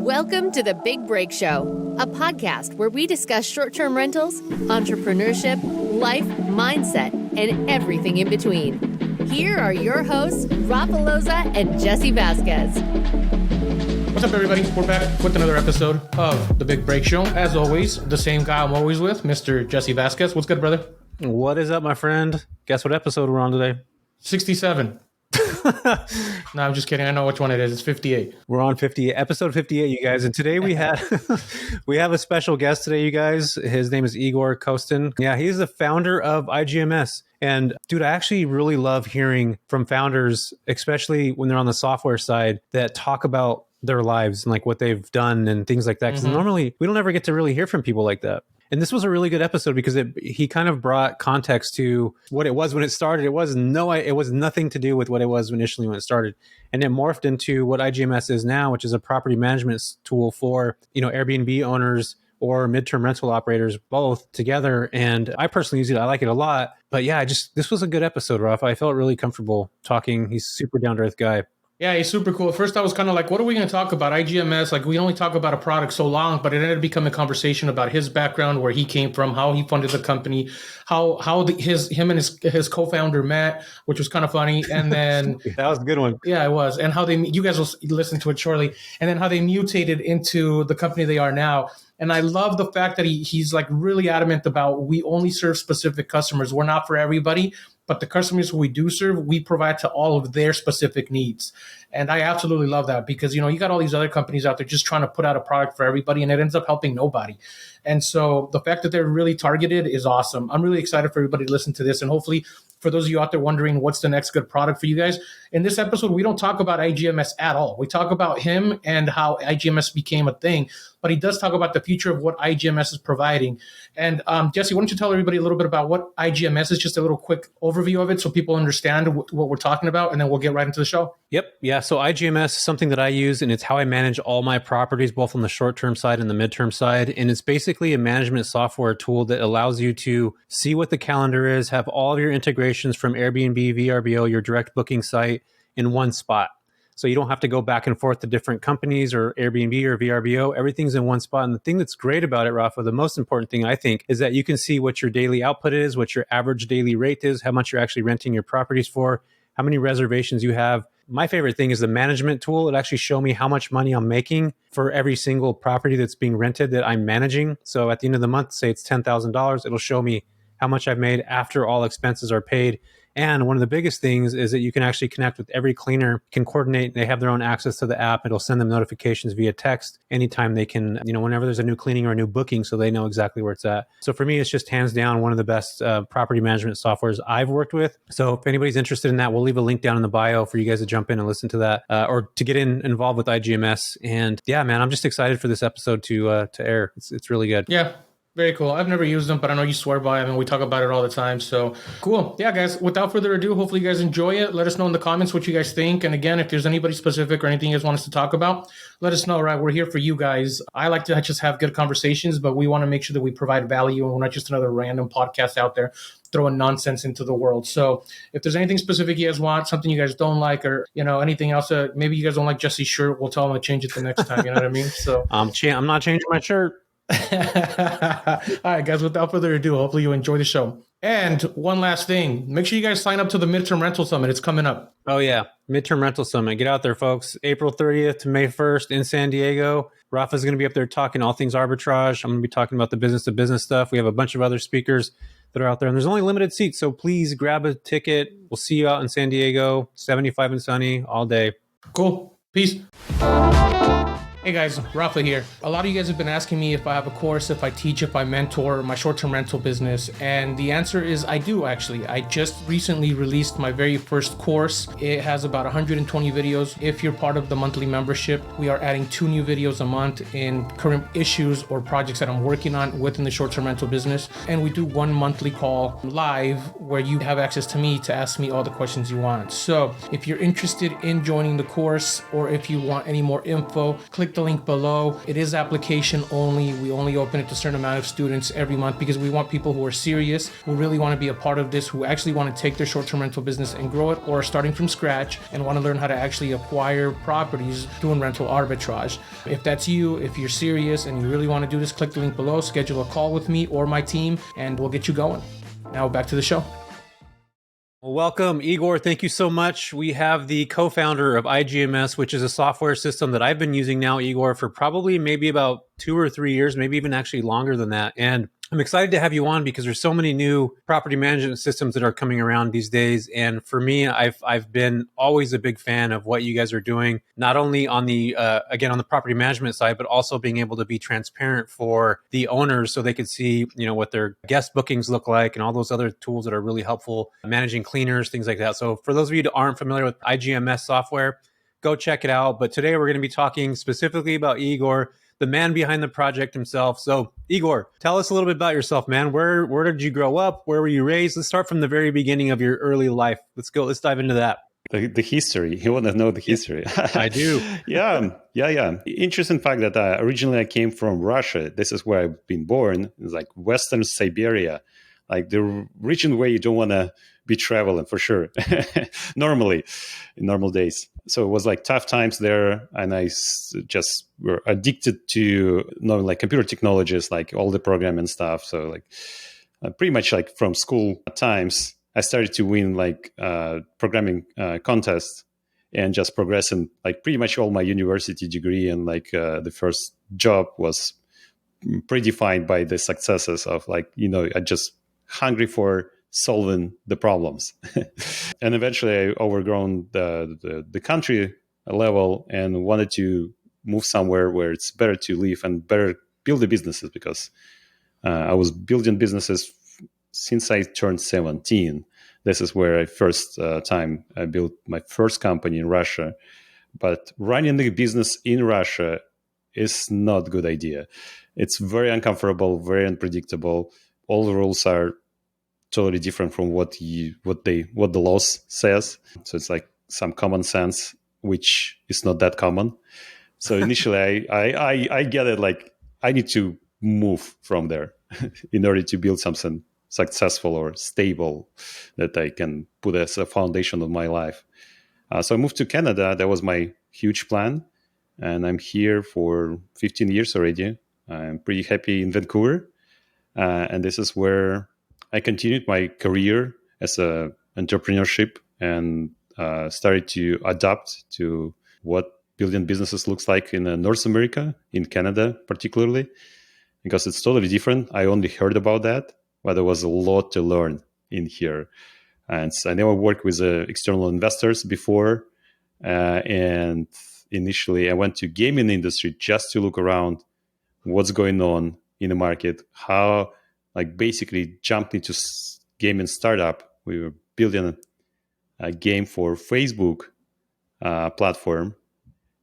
Welcome to The Big Break Show, a podcast where we discuss short-term rentals, entrepreneurship, life, mindset, and everything in between. Here are your hosts, Rafa, Loza, and Jesse Vasquez. What's up, everybody? We're back with another episode of The Big Break Show. As always, the same guy I'm always with, Mr. Jesse Vasquez. What's good, brother? What is up, my friend? Guess what episode we're on today? 67. No, I'm just kidding. I know which one it is. It's 58. We're on episode 58, you guys. And today we have a special guest today, you guys. His name is Igor Kostin. Yeah, he's the founder of iGMS. And dude, I actually really love hearing from founders, especially when they're on the software side, that talk about their lives and like what they've done and things like that. Because normally we don't ever get to really hear from people like that. And this was a really good episode because he kind of brought context to what it was when it started. It was nothing to do with what it was initially when it started. And it morphed into what iGMS is now, which is a property management tool for, Airbnb owners or midterm rental operators both together. And I personally use it. I like it a lot. But yeah, this was a good episode, Rafa. I felt really comfortable talking. He's a super down-to-earth guy. Yeah, he's super cool. At first, I was kind of like, what are we going to talk about? iGMS, like we only talk about a product so long, but it ended up becoming a conversation about his background, where he came from, how he funded the company, him and his co-founder met, which was kind of funny. And then that was a good one. Yeah, it was. And how you guys will listen to it shortly. And then how they mutated into the company they are now. And I love the fact that he's like really adamant about, we only serve specific customers. We're not for everybody, but the customers who we do serve, we provide to all of their specific needs. And I absolutely love that because, you got all these other companies out there just trying to put out a product for everybody, and it ends up helping nobody. And so the fact that they're really targeted is awesome. I'm really excited for everybody to listen to this. And hopefully, for those of you out there wondering what's the next good product for you guys, in this episode, we don't talk about iGMS at all. We talk about him and how iGMS became a thing, but he does talk about the future of what iGMS is providing. And Jesse, why don't you tell everybody a little bit about what iGMS is, just a little quick overview of it so people understand what we're talking about, and then we'll get right into the show. Yep. Yeah. So iGMS is something that I use, and it's how I manage all my properties, both on the short-term side and the midterm side. And it's basically a management software tool that allows you to see what the calendar is, have all of your integrations from Airbnb, VRBO, your direct booking site in one spot. So you don't have to go back and forth to different companies or Airbnb or VRBO. Everything's in one spot. And the thing that's great about it, Rafa, the most important thing I think, is that you can see what your daily output is, what your average daily rate is, how much you're actually renting your properties for, how many reservations you have. My favorite thing is the management tool. It actually shows me how much money I'm making for every single property that's being rented that I'm managing. So at the end of the month, say it's $10,000, it'll show me how much I've made after all expenses are paid. And one of the biggest things is that you can actually connect with every cleaner, can coordinate. They have their own access to the app. It'll send them notifications via text anytime they can, whenever there's a new cleaning or a new booking, so they know exactly where it's at. So for me, it's just hands down one of the best property management softwares I've worked with. So if anybody's interested in that, we'll leave a link down in the bio for you guys to jump in and listen to that or to get involved with iGMS. And yeah, man, I'm just excited for this episode to air. It's really good. Yeah. Very cool. I've never used them, but I know you swear by them and we talk about it all the time. So cool. Yeah, guys, without further ado, hopefully you guys enjoy it. Let us know in the comments what you guys think. And again, if there's anybody specific or anything you guys want us to talk about, let us know, right? We're here for you guys. I like to just have good conversations, but we want to make sure that we provide value and we're not just another random podcast out there throwing nonsense into the world. So if there's anything specific you guys want, something you guys don't like, or, anything else, maybe you guys don't like Jesse's shirt, we'll tell him to change it the next time. You know what I mean? So I'm not changing my shirt. All right, guys, without further ado, hopefully you enjoy the show. And one last thing, make sure you guys sign up to the Midterm Rental Summit. It's coming up. Oh, yeah. Midterm Rental Summit. Get out there, folks. April 30th to May 1st in San Diego. Rafa's going to be up there talking all things arbitrage. I'm going to be talking about the business-to-business stuff. We have a bunch of other speakers that are out there, and there's only limited seats, so please grab a ticket. We'll see you out in San Diego, 75 and sunny all day. Cool. Peace. Hey guys, Rafa here. A lot of you guys have been asking me if I have a course, if I teach, if I mentor my short-term rental business. And the answer is I do, actually. I just recently released my very first course. It has about 120 videos. If you're part of the monthly membership, we are adding 2 new videos a month in current issues or projects that I'm working on within the short-term rental business. And we do 1 monthly call live where you have access to me to ask me all the questions you want. So if you're interested in joining the course or if you want any more info, click click the link below. It is application only. We only open it to a certain amount of students every month because we want people who are serious, who really want to be a part of this, who actually want to take their short-term rental business and grow it, or are starting from scratch and want to learn how to actually acquire properties doing rental arbitrage. If that's you, if you're serious and you really want to do this, click the link below, schedule a call with me or my team, and we'll get you going. Now back to the show. Well, welcome, Igor. Thank you so much. We have the co-founder of iGMS, which is a software system that I've been using now, Igor, for probably maybe about 2 or 3 years, maybe even actually longer than that. And I'm excited to have you on because there's so many new property management systems that are coming around these days. And for me, I've been always a big fan of what you guys are doing, not only on the, again, on the property management side, but also being able to be transparent for the owners so they could see, what their guest bookings look like and all those other tools that are really helpful, managing cleaners, things like that. So for those of you that aren't familiar with iGMS software, go check it out. But today we're going to be talking specifically about Igor, the man behind the project himself. So Igor, tell us a little bit about yourself, man. Where did you grow up? Where were you raised? Let's start from the very beginning of your early life. Let's dive into that. The history. You want to know the history? I do. Yeah. Interesting fact that originally I came from Russia. This is where I've been born. It's like Western Siberia, like the region where you don't want to be traveling for sure. Normally, in normal days. So it was like tough times there, and I just were addicted to knowing like computer technologies, like all the programming stuff. So like pretty much like from school times, I started to win like programming contests and just progressing like pretty much all my university degree, and like the first job was predefined by the successes of like I just hungry for solving the problems. And eventually I overgrown the country level and wanted to move somewhere where it's better to live and better build the businesses, because I was building businesses since I turned 17. This is where I first time I built my first company in Russia. But running the business in Russia is not a good idea. It's very uncomfortable, very unpredictable. All the rules are totally different from what the laws says. So it's like some common sense, which is not that common. So initially, I get it. Like I need to move from there in order to build something successful or stable that I can put as a foundation of my life. So I moved to Canada. That was my huge plan, and I'm here for 15 years already. I'm pretty happy in Vancouver, and this is where I continued my career as a entrepreneurship and started to adapt to what building businesses looks like in North America, in Canada particularly, because it's totally different. I only heard about that, but there was a lot to learn in here. And so I never worked with external investors before. And initially I went to gaming industry just to look around what's going on in the market, how like basically jumped into gaming startup. We were building a game for Facebook platform.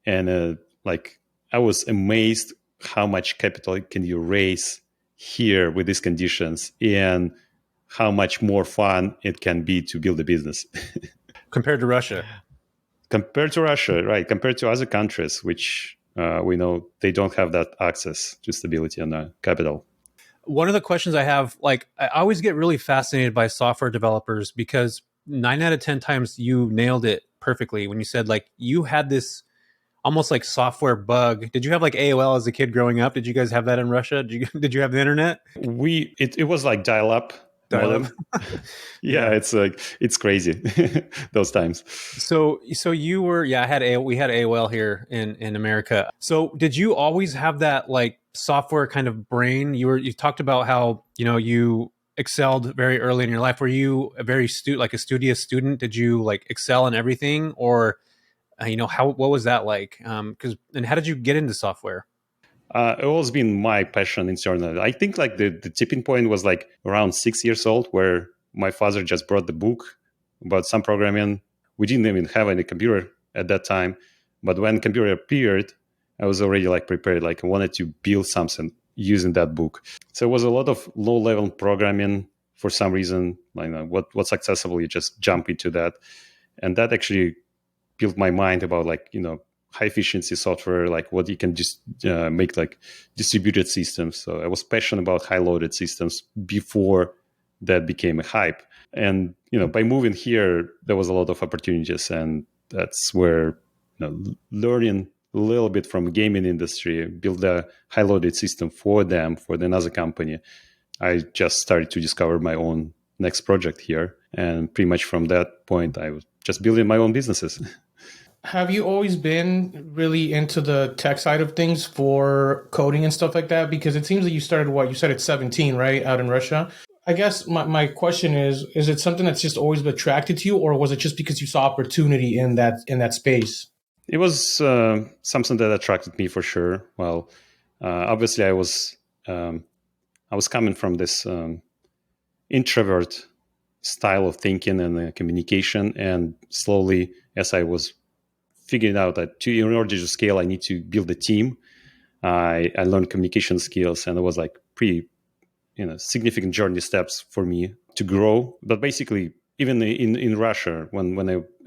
And like I was amazed how much capital can you raise here with these conditions, and how much more fun it can be to build a business. Compared to Russia. Compared to Russia, right. Compared to other countries, which we know they don't have that access to stability and capital. One of the questions I have, like, I always get really fascinated by software developers because 9 out of 10 times you nailed it perfectly when you said like you had this almost like software bug. Did you have like AOL as a kid growing up? Did you guys have that in Russia? Did you have the internet? It was like dial-up. Yeah, it's like it's crazy those times. So you were we had AOL here in America. So did you always have that like software kind of brain? You talked about how you excelled very early in your life. Were you a very a studious student? Did you like excel in everything, or what was that like? And how did you get into software? It always been my passion internally. I think like the tipping point was like around 6 years old, where my father just brought the book about some programming. We didn't even have any computer at that time, but when computer appeared, I was already like prepared. Like I wanted to build something using that book. So it was a lot of low-level programming for some reason. Like what's accessible, you just jump into that, and that actually built my mind about like high efficiency software, like what you can just make like distributed systems. So I was passionate about high loaded systems before that became a hype. And, by moving here, there was a lot of opportunities. And that's where, learning a little bit from gaming industry, build a high loaded system for them, for another company. I just started to discover my own next project here. And pretty much from that point, I was just building my own businesses. Have you always been really into the tech side of things for coding and stuff like that? Because it seems that you started, you said at 17, right? Out in Russia. I guess my question is it something that's just always been attracted to you, or was it just because you saw opportunity in that space? It was something that attracted me for sure. Well, obviously I was coming from this introvert style of thinking and communication, and slowly, as I was figuring out that in order to scale, I need to build a team. I learned communication skills, and it was like pretty, significant journey steps for me to grow. But basically, even in Russia, when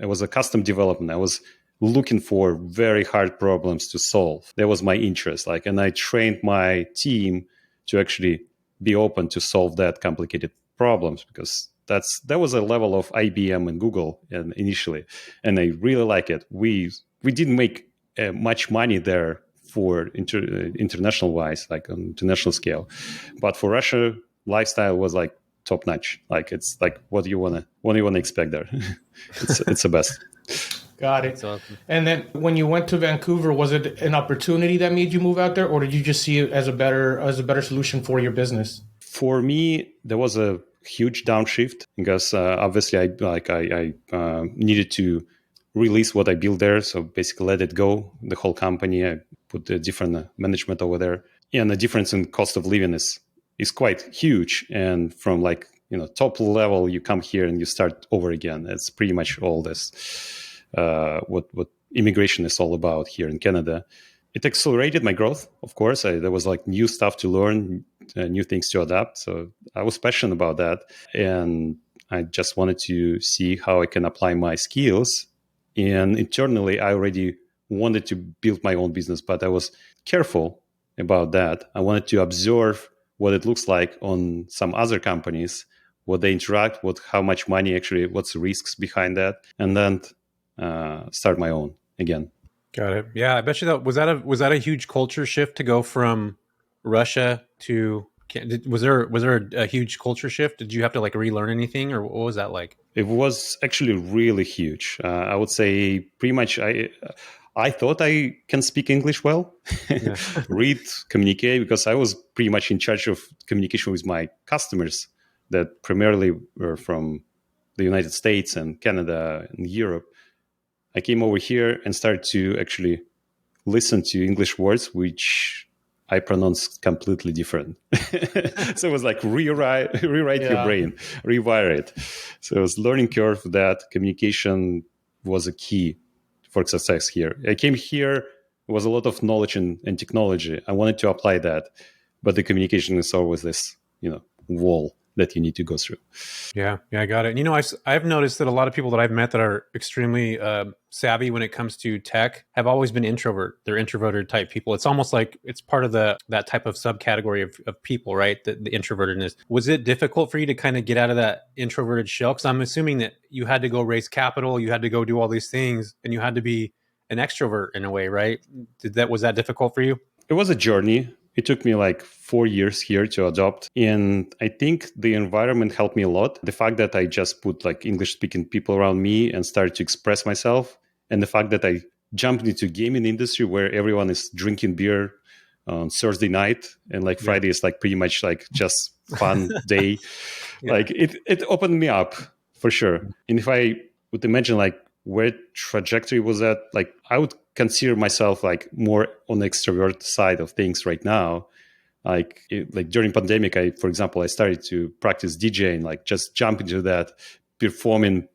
I was a custom development, I was looking for very hard problems to solve. That was my interest. And I trained my team to actually be open to solve that complicated problems, because that was a level of IBM and Google initially, and I really like it. We didn't make much money there for international wise, like on international scale, but for Russia, lifestyle was like top notch. Like it's like what do you wanna expect there? it's the best. Got it. Awesome. And then when you went to Vancouver, was it an opportunity that made you move out there, or did you just see it as a better solution for your business? For me, there was a huge downshift, because obviously I needed to release what I built there. So basically let it go, the whole company. I put a different management over there. And the difference in cost of living is quite huge. And from top level, you come here and you start over again. It's pretty much all this, what immigration is all about here in Canada. It accelerated my growth, of course. There was new stuff to learn, new things to adapt. So I was passionate about that. And I just wanted to see how I can apply my skills. And internally, I already wanted to build my own business, but I was careful about that. I wanted to observe what it looks like on some other companies, what they interact with, how much money actually, what's the risks behind that, and then start my own again. Got it. Yeah, I bet you that was that a huge culture shift to go from Russia to? Was there a huge culture shift? Did you have to relearn anything, or what was that like? It was actually really huge. I would say pretty much. I thought I can speak English well, yeah. Read, communicate, because I was pretty much in charge of communication with my customers that primarily were from the United States and Canada and Europe. I came over here and started to actually listen to English words, which I pronounce completely different. So it was rewrite your brain, rewire it. So it was learning curve that communication was a key for success here. I came here, it was a lot of knowledge and technology. I wanted to apply that, but the communication is always this, wall that you need to go through. Yeah, I got it. I've noticed that a lot of people that I've met that are extremely savvy when it comes to tech have always been introvert. They're introverted type people. It's almost like it's part of that type of subcategory of people, right? The introvertedness. Was it difficult for you to kind of get out of that introverted shell? Because I'm assuming that you had to go raise capital, you had to go do all these things, and you had to be an extrovert in a way, right? Was that difficult for you? It was a journey. It took me 4 years here to adopt. And I think the environment helped me a lot. The fact that I just put English-speaking people around me and started to express myself. And the fact that I jumped into gaming industry where everyone is drinking beer on Thursday night. And Friday is pretty much just fun day. Yeah. It opened me up for sure. And if I would imagine where trajectory was at, I would consider myself more on the extrovert side of things right now. During pandemic, for example, I started to practice DJing, just jump into that, performing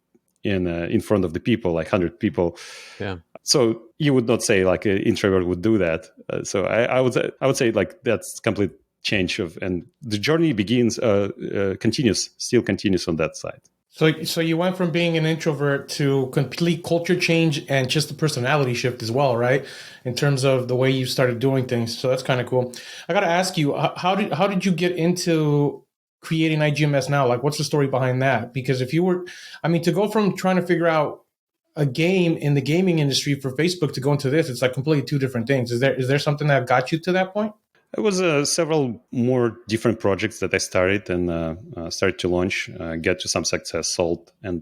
in front of the people, 100 people. Yeah. So you would not say an introvert would do that. So I would say that's complete change and the journey begins, still continues on that side. So you went from being an introvert to complete culture change and just a personality shift as well, right? In terms of the way you started doing things. So that's kind of cool. I got to ask you, how did you get into creating iGMS now? Like, what's the story behind that? Because if you were, I mean, to go from trying to figure out a game in the gaming industry for Facebook to go into this, it's like completely two different things. Is there something that got you to that point? It was several more different projects that I started and started to launch, get to some success, sold, and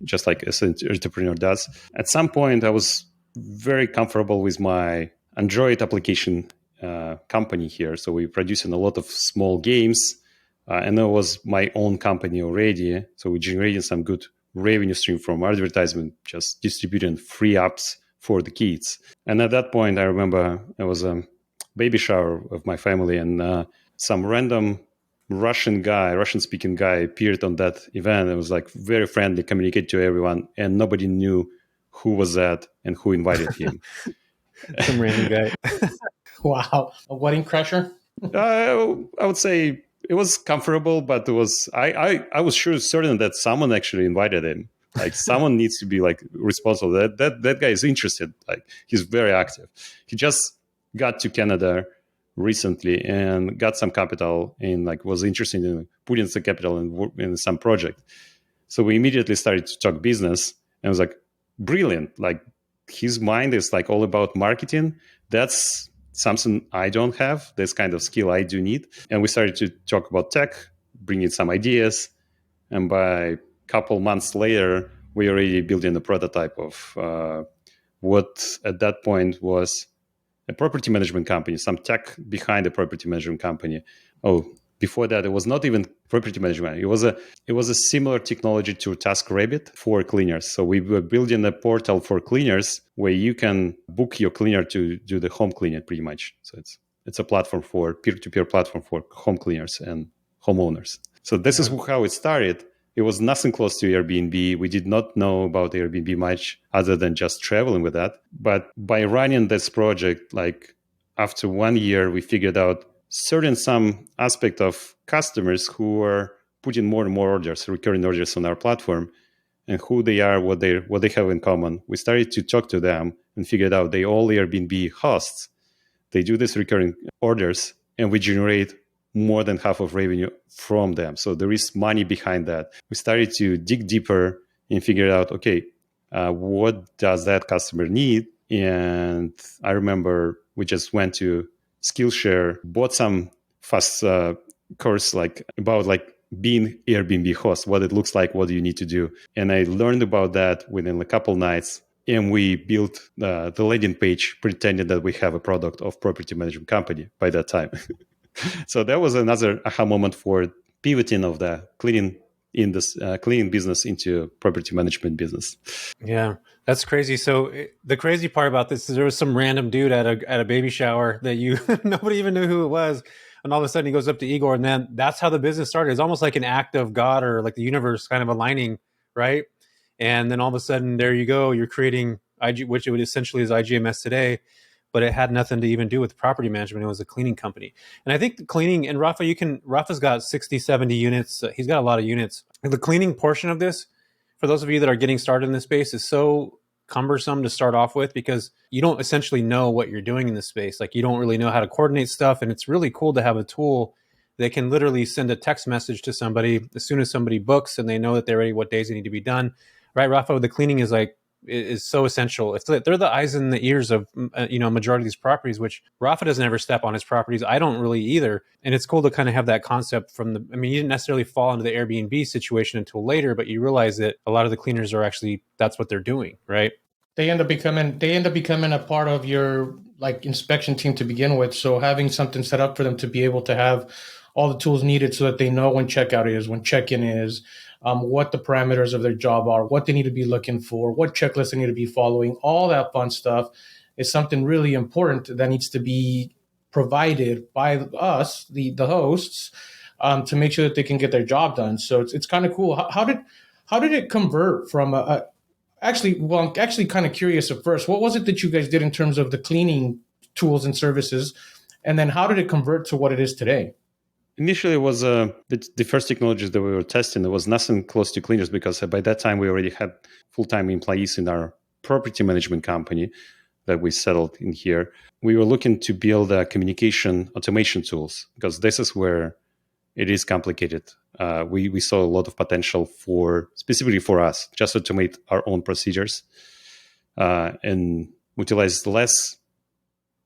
just like as an entrepreneur does. At some point, I was very comfortable with my Android application company here. So we were producing a lot of small games, and it was my own company already. So we generated some good revenue stream from advertisement, just distributing free apps for the kids. And at that point, I remember it was a baby shower of my family, and some random Russian-speaking guy appeared on that event. It was like very friendly, communicated to everyone, and nobody knew who was that and who invited him. Some random guy. Wow. A wedding crasher? I would say it was comfortable, but it was I was certain that someone actually invited him. Like someone needs to be like responsible. That guy is interested. Like he's very active. He just got to Canada recently and got some capital and like was interested in putting some capital in some project. So we immediately started to talk business, and it was like brilliant. Like his mind is like all about marketing. That's something I don't have. This kind of skill I do need. And we started to talk about tech, bring in some ideas. And by a couple months later, we already building a prototype of what at that point was a property management company, some tech behind a property management company. Oh, before that, it was not even property management. It was a similar technology to TaskRabbit for cleaners. So we were building a portal for cleaners where you can book your cleaner to do the home cleaning, pretty much. So it's a platform for peer-to-peer platform for home cleaners and homeowners. So this is how it started. It was nothing close to Airbnb. We did not know about Airbnb much other than just traveling with that. But by running this project, like after 1 year, we figured out some aspect of customers who are putting more and more orders, recurring orders on our platform, and who they are, what they have in common. We started to talk to them and figured out they all Airbnb hosts. They do these recurring orders, and we generate more than half of revenue from them. So there is money behind that. We started to dig deeper and figure out, okay, what does that customer need? And I remember we just went to Skillshare, bought some fast course about being Airbnb host, what it looks like, what do you need to do. And I learned about that within a couple nights. And we built the landing page pretending that we have a product of property management company by that time. So that was another aha moment for pivoting of the cleaning business into property management business. Yeah, that's crazy. So the crazy part about this is there was some random dude at a baby shower that nobody even knew who it was, and all of a sudden he goes up to Igor, and then that's how the business started. It's almost like an act of God or like the universe kind of aligning, right? And then all of a sudden, there you go, you're creating which it would essentially is iGMS today. But it had nothing to even do with property management. It was a cleaning company. And I think the cleaning, and Rafa's got 60, 70 units. He's got a lot of units. And the cleaning portion of this, for those of you that are getting started in this space, is so cumbersome to start off with because you don't essentially know what you're doing in this space. Like you don't really know how to coordinate stuff. And it's really cool to have a tool that can literally send a text message to somebody as soon as somebody books and they know that they're ready, what days they need to be done. Right, Rafa? The cleaning is so essential. If they're the eyes and the ears of majority of these properties, which Rafa doesn't ever step on his properties. I don't really either. And it's cool to kind of have that concept you didn't necessarily fall into the Airbnb situation until later, but you realize that a lot of the cleaners are actually, that's what they're doing, right? They end up becoming a part of your inspection team to begin with. So having something set up for them to be able to have all the tools needed so that they know when checkout is, when check-in is, what the parameters of their job are, what they need to be looking for, what checklists they need to be following, all that fun stuff is something really important that needs to be provided by us, the hosts, to make sure that they can get their job done. So it's kind of cool. How did it convert from I'm actually kind of curious at first. What was it that you guys did in terms of the cleaning tools and services? And then how did it convert to what it is today? Initially, it was the first technologies that we were testing. It was nothing close to cleaners because by that time we already had full-time employees in our property management company that we settled in here. We were looking to build communication automation tools because this is where it is complicated. We saw a lot of potential specifically for us, just automate our own procedures and utilize less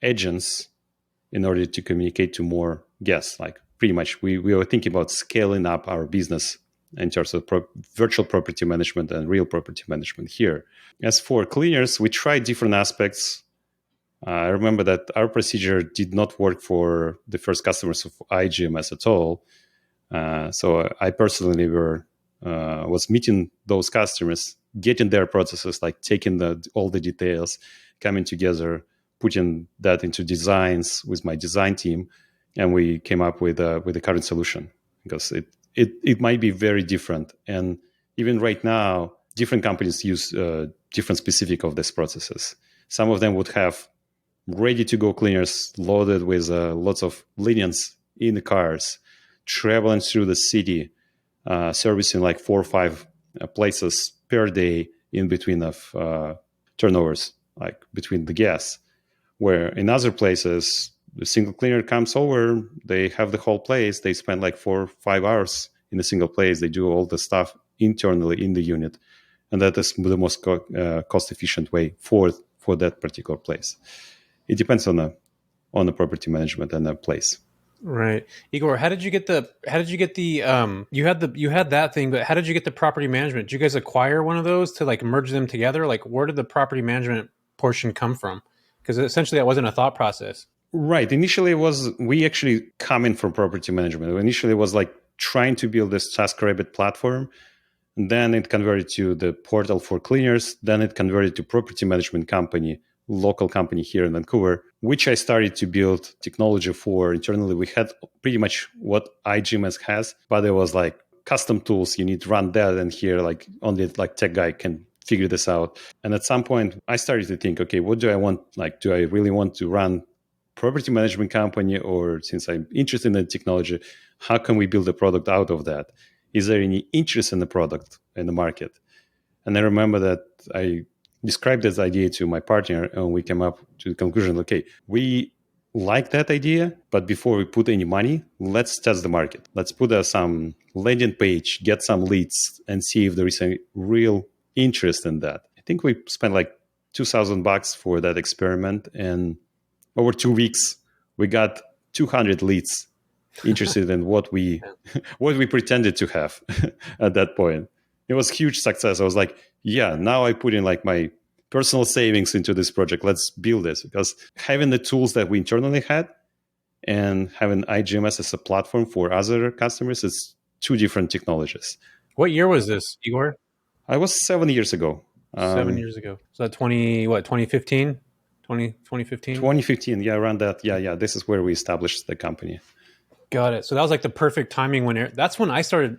agents in order to communicate to more guests. Like pretty much, we were thinking about scaling up our business in terms of virtual property management and real property management here. As for cleaners, we tried different aspects. I remember that our procedure did not work for the first customers of iGMS at all. So I personally was meeting those customers, getting their processes, like taking all the details, coming together, putting that into designs with my design team, and we came up with the current solution because it might be very different. And even right now, different companies use different specific of these processes. Some of them would have ready-to-go cleaners loaded with lots of linens in the cars, traveling through the city, servicing like 4 or 5 places per day in between of turnovers, like between the guests. Where in other places, the single cleaner comes over, they have the whole place, they spend like 4 or 5 hours in a single place, they do all the stuff internally in the unit, and that is the most cost-efficient way for that particular place. It depends on the property management and the place. Right. Igor, you had that thing, but how did you get the property management? Did you guys acquire one of those to like merge them together? Like where did the property management portion come from? Because essentially that wasn't a thought process. Right. Initially we actually come in from property management. Initially it was like trying to build this TaskRabbit platform. Then it converted to the portal for cleaners. Then it converted to property management company, local company here in Vancouver, which I started to build technology for internally. We had pretty much what iGMS has, but it was like custom tools. You need to run that, and here like only like tech guy can figure this out. And at some point I started to think, okay, what do I want? Like, do I really want to run property management company, or since I'm interested in the technology, how can we build a product out of that? Is there any interest in the product in the market? And I remember that I described this idea to my partner, and we came up to the conclusion, okay, we like that idea, but before we put any money, let's test the market. Let's put some landing page, get some leads, and see if there is a real interest in that. I think we spent like $2,000 for that experiment, and over 2 weeks, we got 200 leads interested in what we pretended to have at that point. It was huge success. I was like, yeah, now I put in like my personal savings into this project. Let's build this, because having the tools that we internally had and having iGMS as a platform for other customers is 2 different technologies. What year was this, Igor? I was 7 years ago. 7 years ago. So that 2015? 2015? 2015, yeah, around that. Yeah. This is where we established the company. Got it. So that was like the perfect timing that's when I found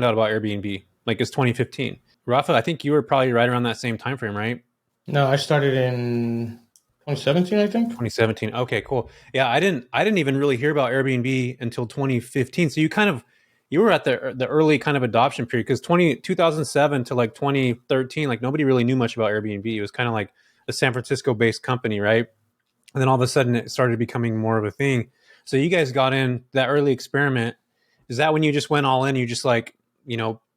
out about Airbnb, like it's 2015. Rafa, I think you were probably right around that same time frame, right? No, I started in 2017, I think. 2017. Okay, cool. Yeah, I didn't even really hear about Airbnb until 2015. So you were at the early kind of adoption period, because 2007 to like 2013, like nobody really knew much about Airbnb. It was kind of like a San Francisco based company, right? And then all of a sudden it started becoming more of a thing. So you guys got in that early experiment. Is that when you just went all in? You just like,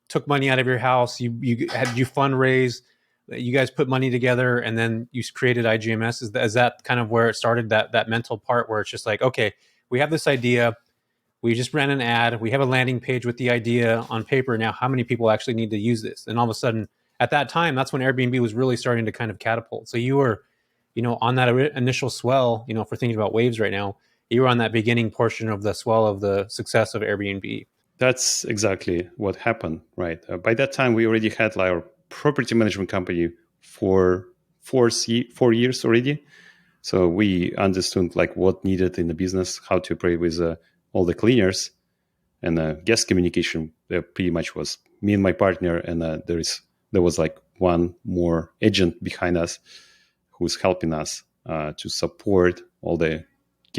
took money out of your house. You fundraise. You guys put money together, and then you created iGMS. Is that kind of where it started? That mental part where it's just like, okay, we have this idea. We just ran an ad. We have a landing page with the idea on paper. Now, how many people actually need to use this? And all of a sudden, at that time, that's when Airbnb was really starting to kind of catapult. So you were, on that initial swell. If we're thinking about waves right now, you were on that beginning portion of the swell of the success of Airbnb. That's exactly what happened, right? By that time, we already had like our property management company for 4 years already. So we understood like what needed in the business, how to operate with all the cleaners, and guest communication. Pretty much was me and my partner, and there was like one more agent behind us who's helping us to support all the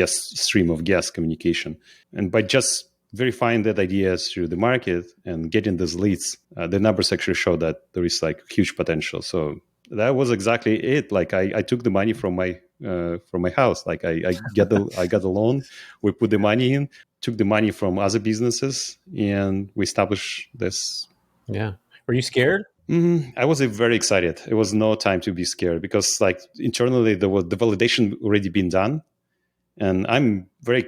stream of guest communication. And by just verifying that ideas through the market and getting those leads, the numbers actually show that there is like huge potential. So that was exactly it. Like I took the money from my house. Like I got a loan. We put the money in, took the money from other businesses, and we established this. Yeah. Were you scared? I was very excited. It was no time to be scared because like internally the validation already been done, and I'm very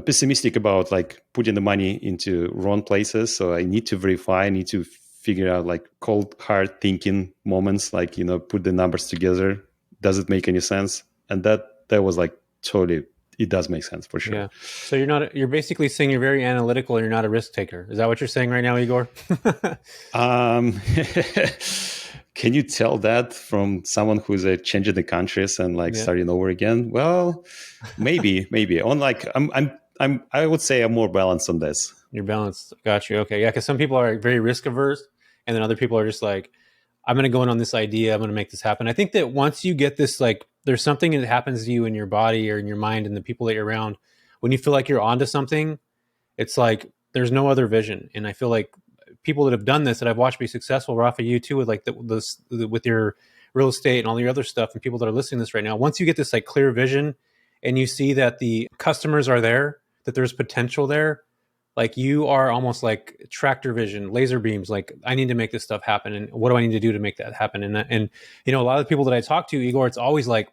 pessimistic about like putting the money into wrong places. So I need to verify. I need to figure out like cold hard thinking moments, like put the numbers together. Does it make any sense? And that was like totally, it does make sense for sure. Yeah. So you're basically saying you're very analytical and you're not a risk taker. Is that what you're saying right now, Igor? Can you tell that from someone who's changing the countries and like starting over again? Well, maybe. On like I would say I'm more balanced on this. You're balanced. Got you. Okay. Yeah. Because some people are very risk averse, and then other people are just like, I'm going to go in on this idea. I'm going to make this happen. I think that once you get this, like, there's something that happens to you in your body or in your mind and the people that you're around, when you feel like you're onto something, it's like there's no other vision. And I feel like people that have done this that I've watched be successful, Rafa, you too, with like with your real estate and all your other stuff, and people that are listening to this right now, once you get this like clear vision and you see that the customers are there, that there's potential there, like you are almost like tractor vision, laser beams, like I need to make this stuff happen. And what do I need to do to make that happen? And a lot of the people that I talk to, Igor, it's always like,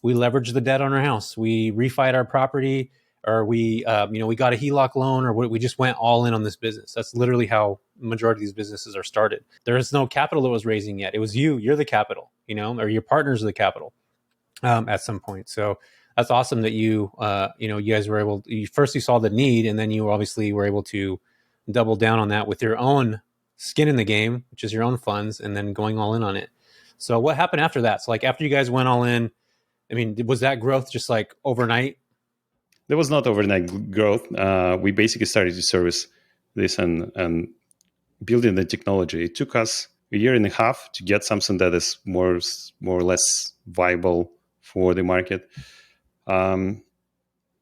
we leverage the debt on our house. We refied our property, or we got a HELOC loan, or we just went all in on this business. That's literally how the majority of these businesses are started. There is no capital that was raising yet. It was you're the capital, or your partners are the capital at some point. So that's awesome that you guys were able, you saw the need, and then you obviously were able to double down on that with your own skin in the game, which is your own funds, and then going all in on it. So what happened after that? So like after you guys went all in, I mean, was that growth just like overnight? There was not overnight growth. We basically started to service this and building the technology. It took us a year and a half to get something that is more or less viable for the market. And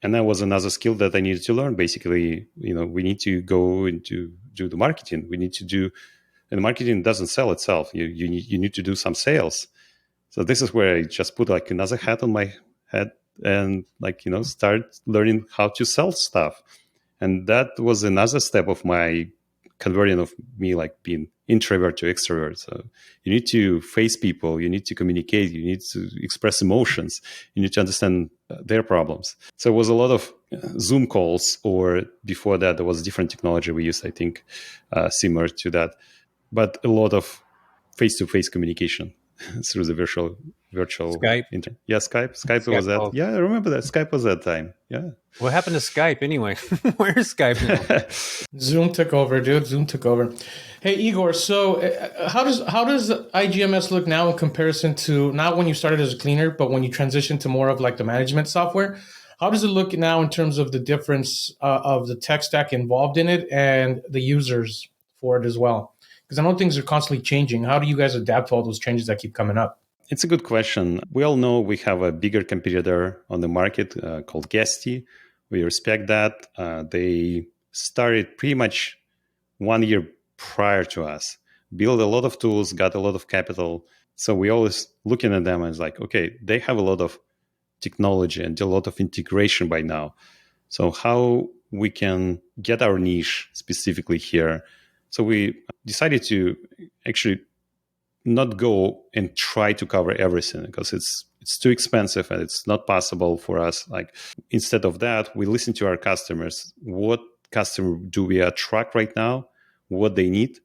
that was another skill that I needed to learn. Basically, we need to go into do the marketing. We need to do, and the marketing doesn't sell itself. You need to do some sales. So this is where I just put like another hat on my head and like, start learning how to sell stuff. And that was another step of my converting of me, like being introvert to extrovert. So you need to face people, you need to communicate, you need to express emotions, you need to understand their problems. So it was a lot of Zoom calls, or before that, there was different technology we used, I think, similar to that, but a lot of face-to-face communication through the virtual Skype. Skype was that. Calls. Yeah, I remember that. Skype was that time. Yeah. What happened to Skype anyway? Where's Skype now? Zoom took over, dude. Zoom took over. Hey, Igor. So, how does iGMS look now in comparison to not when you started as a cleaner, but when you transitioned to more of like the management software? How does it look now in terms of the difference of the tech stack involved in it and the users for it as well? Because I know things are constantly changing. How do you guys adapt to all those changes that keep coming up? It's a good question. We all know we have a bigger competitor on the market called Guesty. We respect that. They started pretty much 1 year prior to us, built a lot of tools, got a lot of capital. So we always looking at them as like, okay, they have a lot of technology and a lot of integration by now. So how we can get our niche specifically here? So we decided to actually not go and try to cover everything because it's too expensive and it's not possible for us. Like instead of that, we listen to our customers. What customer do we attract right now? What they need,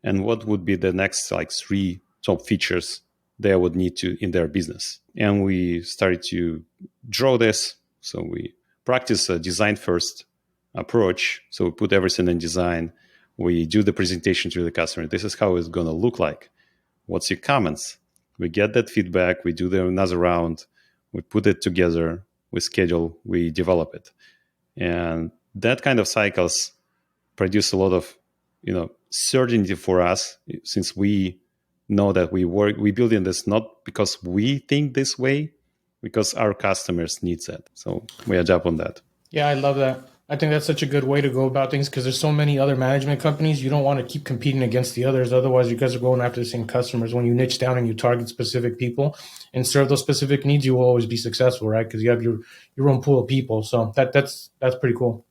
and what would be the next like 3 top features they would need to in their business? And we started to draw this. So we practice a design first approach. So we put everything in design. We do the presentation to the customer. This is how it's going to look like. What's your comments? We get that feedback. We do another round. We put it together. We schedule. We develop it. And that kind of cycles produce a lot of, certainty for us, since we know that we build in this not because we think this way, because our customers need that. So we adapt on that. Yeah, I love that. I think that's such a good way to go about things because there's so many other management companies. You don't want to keep competing against the others. Otherwise, you guys are going after the same customers. When you niche down and you target specific people and serve those specific needs, you will always be successful, right? Because you have your own pool of people. So that's pretty cool.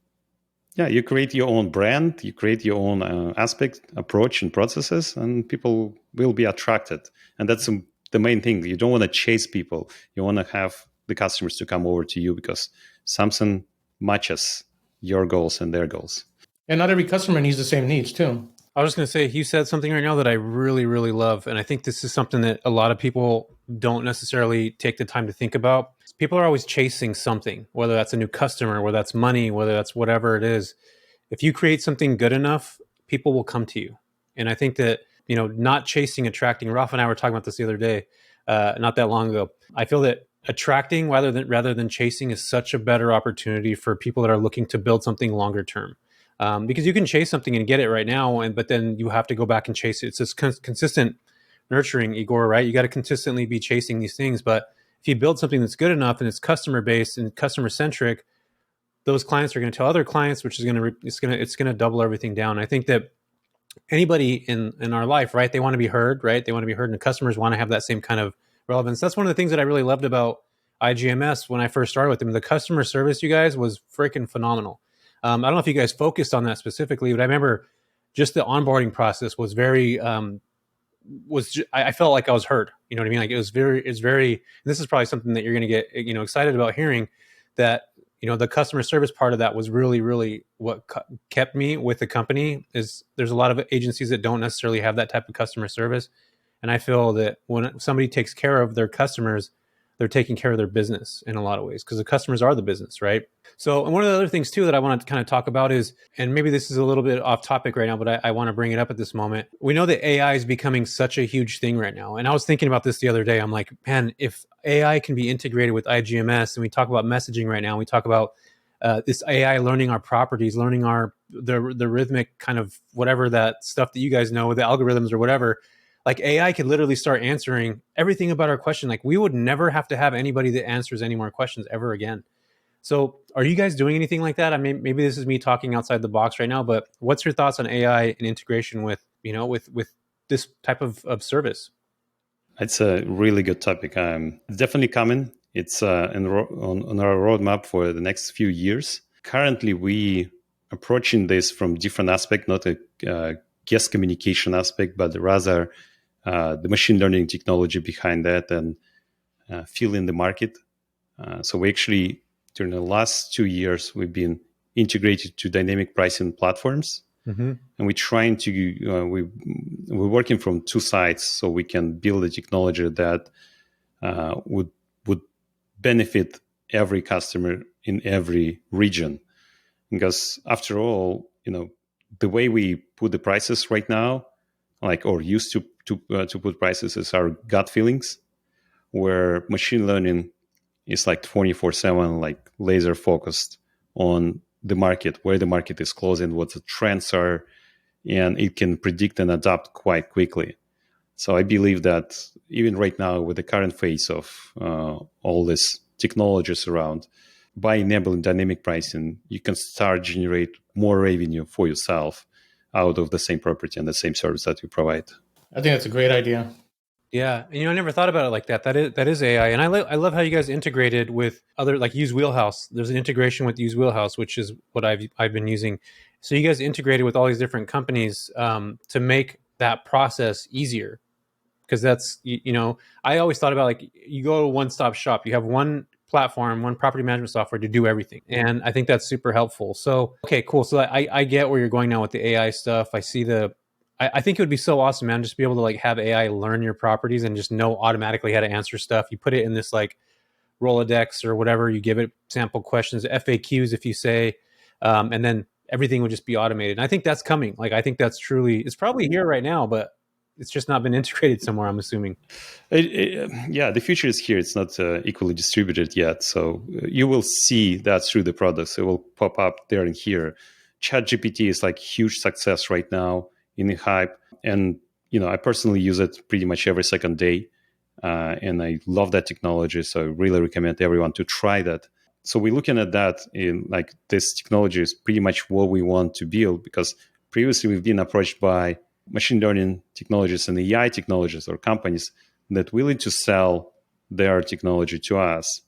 Yeah, you create your own brand, you create your own aspect, approach, and processes, and people will be attracted. And that's the main thing. You don't want to chase people. You want to have the customers to come over to you because something matches your goals and their goals. And not every customer needs the same needs too. I was just going to say, you said something right now that I really, really love. And I think this is something that a lot of people don't necessarily take the time to think about. People are always chasing something, whether that's a new customer, whether that's money, whether that's whatever it is. If you create something good enough, people will come to you. And I think that, not chasing, attracting. Rafa and I were talking about this the other day, not that long ago. I feel that attracting rather than chasing is such a better opportunity for people that are looking to build something longer term. Because you can chase something and get it right now, but then you have to go back and chase it. It's this consistent nurturing, Igor, right? You got to consistently be chasing these things. But if you build something that's good enough and it's customer based and customer centric, those clients are going to tell other clients, which is it's going to double everything down. I think that anybody in our life, right? They want to be heard, right? They want to be heard, and the customers want to have that same kind of relevance. That's one of the things that I really loved about iGMS when I first started with them. The customer service, you guys, was freaking phenomenal. I don't know if you guys focused on that specifically, but I remember just the onboarding process was very, I felt like I was heard. You know what I mean? Like it's very, and this is probably something that you're going to get, excited about hearing that, the customer service part of that was really, really what kept me with the company. Is there's a lot of agencies that don't necessarily have that type of customer service. And I feel that when somebody takes care of their customers, they're taking care of their business in a lot of ways because the customers are the business, right? So, and one of the other things too that I want to kind of talk about is, and maybe this is a little bit off topic right now, but I want to bring it up at this moment. We know that AI is becoming such a huge thing right now. And I was thinking about this the other day. I'm like, man, if AI can be integrated with iGMS, and we talk about messaging right now, we talk about this AI learning our properties, learning the rhythmic kind of whatever that stuff that you guys know, the algorithms or whatever. Like AI could literally start answering everything about our question. Like we would never have to have anybody that answers any more questions ever again. So are you guys doing anything like that? I mean, maybe this is me talking outside the box right now, but what's your thoughts on AI and integration with this type of service? It's a really good topic. It's definitely coming. It's on our roadmap for the next few years. Currently, we approaching this from different aspect, not a guest communication aspect, but rather the machine learning technology behind that and filling the market. So we actually, during the last 2 years, we've been integrated to dynamic pricing platforms. Mm-hmm. And we're trying to, we're working from two sides so we can build a technology that would benefit every customer in every region. Because after all, the way we put the prices right now, or used to put prices, is our gut feelings, where machine learning is like 24/7, like laser focused on the market, where the market is closing, what the trends are, and it can predict and adapt quite quickly. So I believe that even right now, with the current phase of all these technologies around, by enabling dynamic pricing, you can start generate more revenue for yourself out of the same property and the same service that you provide. I think that's a great idea. Yeah, and I never thought about it like that. That is AI, and I love how you guys integrated with other, like Use Wheelhouse. There's an integration with Use Wheelhouse, which is what I've been using. So you guys integrated with all these different companies to make that process easier. Because that's I always thought about, like, you go to a one-stop shop. You have one platform, one property management software to do everything, and I think that's super helpful. So okay, cool. So I get where you're going now with the AI stuff. I see I think it would be so awesome, man, just be able to like have AI learn your properties and just know automatically how to answer stuff. You put it in this like Rolodex or whatever, you give it sample questions, FAQs if you say, and then everything would just be automated. And I think that's coming. Like, I think that's it's probably here right now, but it's just not been integrated somewhere, I'm assuming. Yeah, the future is here. It's not equally distributed yet. So you will see that through the products. It will pop up there and here. ChatGPT is like huge success right now in the hype. And, I personally use it pretty much every second day. And I love that technology. So I really recommend everyone to try that. So we're looking at that in like this technology is pretty much what we want to build, because previously we've been approached by machine learning technologies and AI technologies or companies that willing to sell their technology to us,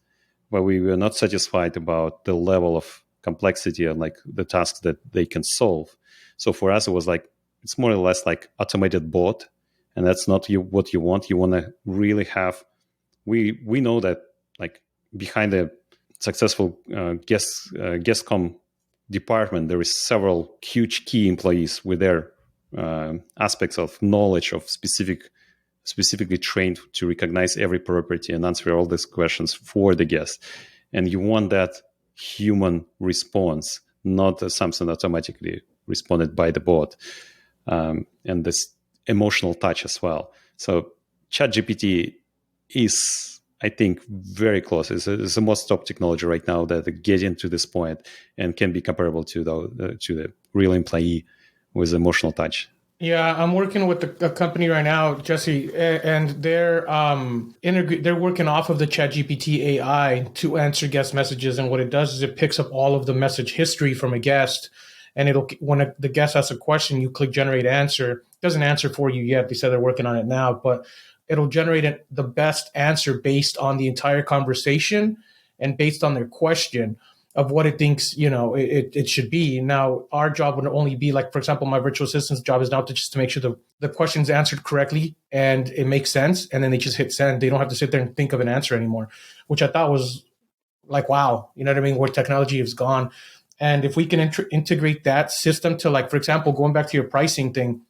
but we were not satisfied about the level of complexity and like the tasks that they can solve. So for us, it was like, it's more or less like automated bot. And that's not what you want. You want to really have, we know that like behind a successful guestcom department, there is several huge key employees with their aspects of knowledge of specifically trained to recognize every property and answer all these questions for the guest. And you want that human response, not something automatically responded by the bot. And this emotional touch as well. So ChatGPT is, I think, very close. It's the most top technology right now that getting to this point and can be comparable to the real employee with emotional touch. Yeah, I'm working with a company right now, Jesse, and they're they're working off of the ChatGPT AI to answer guest messages. And what it does is it picks up all of the message history from a guest, and when the guest asks a question, you click generate answer. It doesn't answer for you yet. They said they're working on it now, but it'll generate the best answer based on the entire conversation and based on their question of what it thinks, it should be. Now, our job would only be like, for example, my virtual assistant's job is now to make sure the question's answered correctly and it makes sense. And then they just hit send. They don't have to sit there and think of an answer anymore, which I thought was like, wow, you know what I mean? Where technology has gone. And if we can integrate that system to, like, for example, going back to your pricing thing,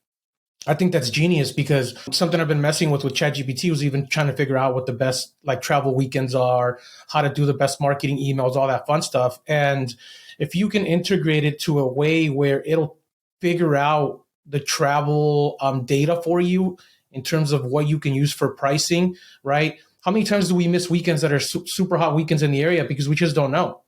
I think that's genius, because something I've been messing with ChatGPT was even trying to figure out what the best like travel weekends are, how to do the best marketing emails, all that fun stuff. And if you can integrate it to a way where it'll figure out the travel data for you in terms of what you can use for pricing, right? How many times do we miss weekends that are super hot weekends in the area because we just don't know,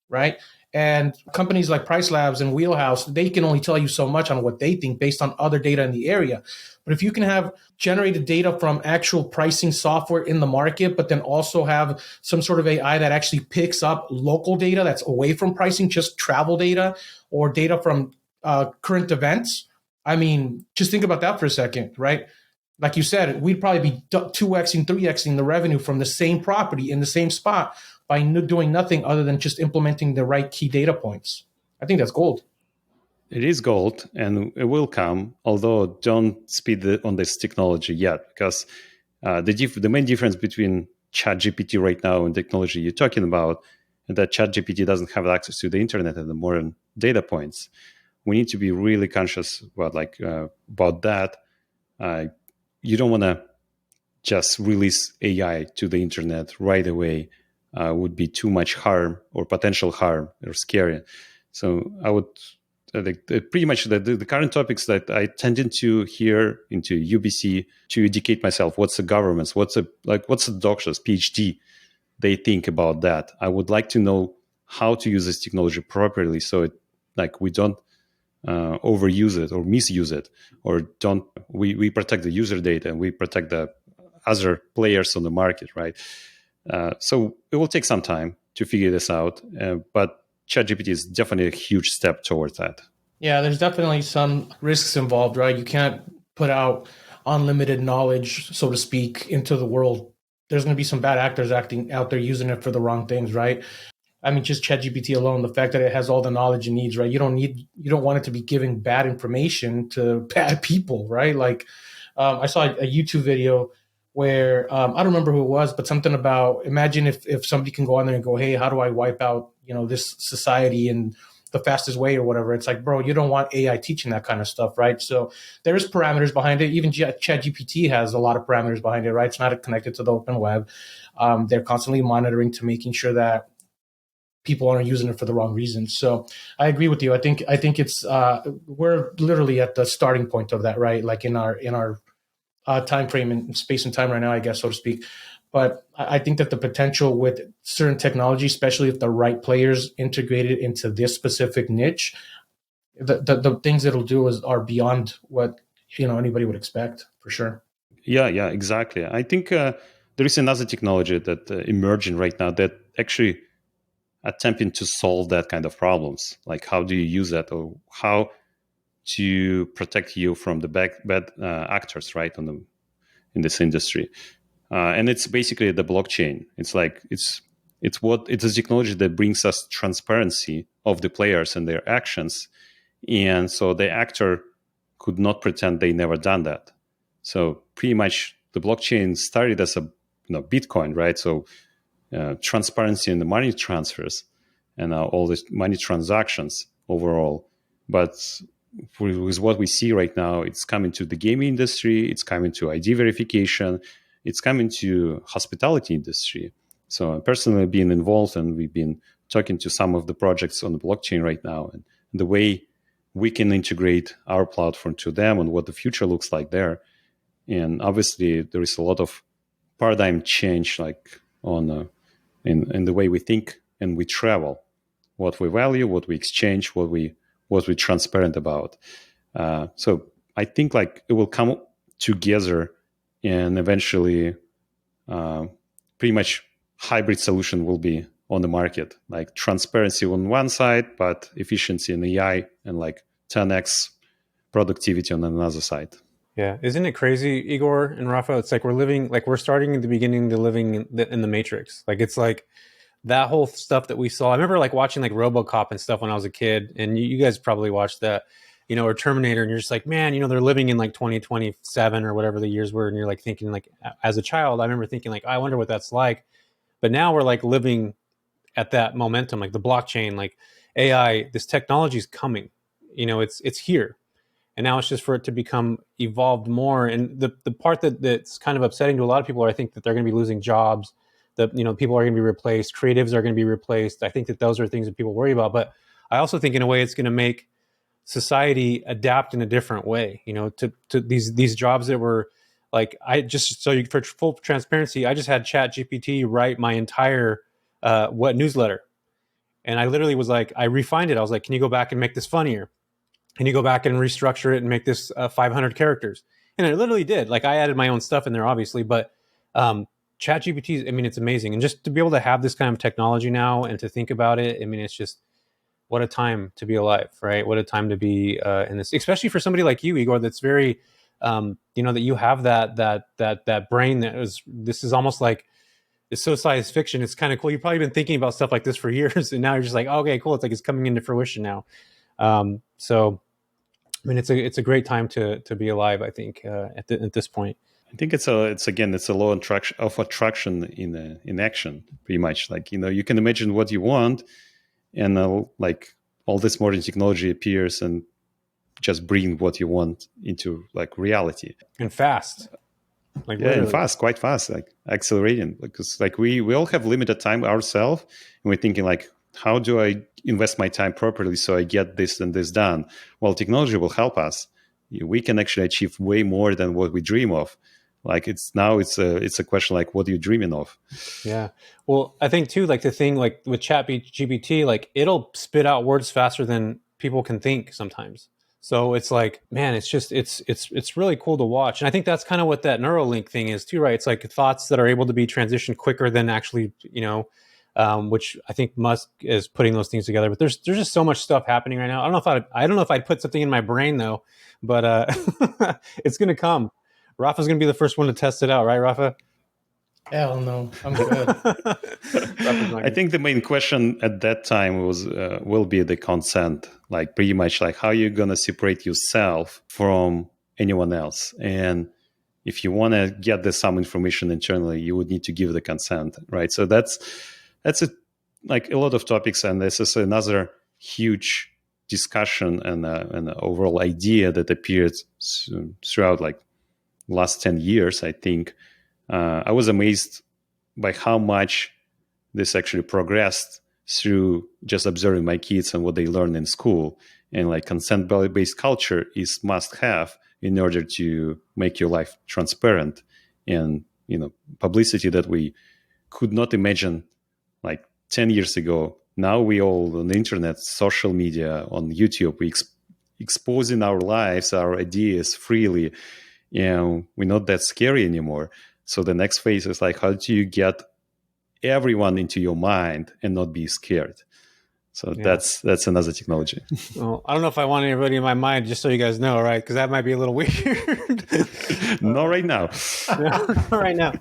right? And companies like Price Labs and Wheelhouse, they can only tell you so much on what they think based on other data in the area. But if you can have generated data from actual pricing software in the market, but then also have some sort of AI that actually picks up local data that's away from pricing, just travel data or data from current events. I mean, just think about that for a second, right? Like you said, we'd probably be 2xing, 3xing the revenue from the same property in the same spot by doing nothing other than just implementing the right key data points. I think that's gold. It is gold, and it will come, although don't speed on this technology yet, because the main difference between ChatGPT right now and technology you're talking about is that ChatGPT doesn't have access to the internet and the modern data points. We need to be really conscious about that. You don't want to just release AI to the internet right away. Would be too much harm or potential harm or scary. So I would pretty much the current topics that I tended to hear into UBC to educate myself. What's the governments? What's the doctors, PhD, they think about that? I would like to know how to use this technology properly, so we don't overuse it or misuse it, or we protect the user data and we protect the other players on the market, right? So it will take some time to figure this out, but ChatGPT is definitely a huge step towards that. Yeah, there's definitely some risks involved, right? You can't put out unlimited knowledge, so to speak, into the world. There's going to be some bad actors acting out there using it for the wrong things, right? I mean, just ChatGPT alone, the fact that it has all the knowledge it needs, right? You don't want it to be giving bad information to bad people, right? Like, I saw a YouTube video where I don't remember who it was, but something about, imagine if somebody can go on there and go, hey, how do I wipe out, this society in the fastest way or whatever? It's like, bro, you don't want AI teaching that kind of stuff, right? So there's parameters behind it. Even ChatGPT has a lot of parameters behind it, right? It's not connected to the open web. They're constantly monitoring to making sure that people aren't using it for the wrong reasons. So I agree with you. I think it's we're literally at the starting point of that, right? Like in our time frame and space and time right now, I guess, so to speak. But I think that the potential with certain technology, especially if the right players integrate it into this specific niche, the things it'll do are beyond what anybody would expect, for sure. Yeah, exactly. I think there is another technology that emerging right now that actually attempting to solve that kind of problems. Like, how do you use that, or how to protect you from the bad actors, right, in this industry? And it's basically the blockchain. It's like it's a technology that brings us transparency of the players and their actions, and so the actor could not pretend they never done that. So pretty much the blockchain started as a Bitcoin, right? So transparency in the money transfers and all the money transactions overall. But with what we see right now, it's coming to the gaming industry, it's coming to ID verification, it's coming to hospitality industry. So I'm personally being involved, and we've been talking to some of the projects on the blockchain right now, and the way we can integrate our platform to them and what the future looks like there. And obviously, there is a lot of paradigm change, like on in the way we think and we travel, what we value, what we exchange, what we're transparent about. So I think like it will come together, and eventually, pretty much hybrid solution will be on the market, like transparency on one side, but efficiency in AI and like 10x productivity on another side. Yeah. Isn't it crazy, Igor and Rafa? It's like we're starting at the beginning to living in the Matrix. Like, it's like that whole stuff that we saw. I remember like watching like RoboCop and stuff when I was a kid, and you guys probably watched that, or Terminator, and you're just like, man, they're living in like 2027 or whatever the years were. And you're like thinking, like, as a child, I remember thinking like, I wonder what that's like. But now we're like living at that momentum, like the blockchain, like AI, this technology is coming, it's here. And now it's just for it to become evolved more. And the part that's kind of upsetting to a lot of people are, I think, that they're going to be losing jobs, that, people are going to be replaced, creatives are going to be replaced. I think that those are things that people worry about. But I also think in a way it's going to make society adapt in a different way, to these jobs that were like, for full transparency, I just had ChatGPT write my entire newsletter. And I literally was like, I refined it. I was like, can you go back and make this funnier? Can you go back and restructure it and make this 500 characters? And it literally did. Like, I added my own stuff in there, obviously, but ChatGPT, it's amazing. And just to be able to have this kind of technology now and to think about it, it's just, what a time to be alive, right? What a time to be in this, especially for somebody like you, Igor, that's very, that you have that brain this is almost like, it's so science fiction. It's kind of cool. You've probably been thinking about stuff like this for years, and now you're just like, oh, okay, cool. It's like it's coming into fruition now. So, it's a great time to be alive, I think, at this point. I think it's a law of attraction in action, pretty much. Like, you can imagine what you want, and like all this modern technology appears and just bring what you want into like reality. And fast. Like, yeah, literally. And fast, quite fast, like accelerating. Because like we all have limited time ourselves, and we're thinking like, how do I invest my time properly so I get this and this done? Well, technology will help us. We can actually achieve way more than what we dream of. Like, it's a question like, what are you dreaming of? Yeah. Well, I think too, like the thing like with ChatGPT, like it'll spit out words faster than people can think sometimes. So it's like, man, it's really cool to watch. And I think that's kind of what that Neuralink thing is too, right? It's like thoughts that are able to be transitioned quicker than actually, which I think Musk is putting those things together. But there's just so much stuff happening right now. I don't know if I'd put something in my brain though, but it's going to come. Rafa's going to be the first one to test it out, right, Rafa? Hell no, I'm good. I think the main question at that time will be the consent, like pretty much like how you're going to separate yourself from anyone else. And if you want to get some information internally, you would need to give the consent, right? So that's like a lot of topics, and this is another huge discussion and overall idea that appeared throughout like last 10 years, I think. I was amazed by how much this actually progressed through just observing my kids and what they learn in school. And like consent-based culture is must-have in order to make your life transparent. And, publicity that we could not imagine like 10 years ago. Now we all on the internet, social media, on YouTube, we exposing our lives, our ideas freely. We're not that scary anymore. So the next phase is like, how do you get everyone into your mind and not be scared. So that's another technology. Well, I don't know if I want anybody in my mind, just so you guys know, right? Because that might be a little weird. Not right now. Not right now.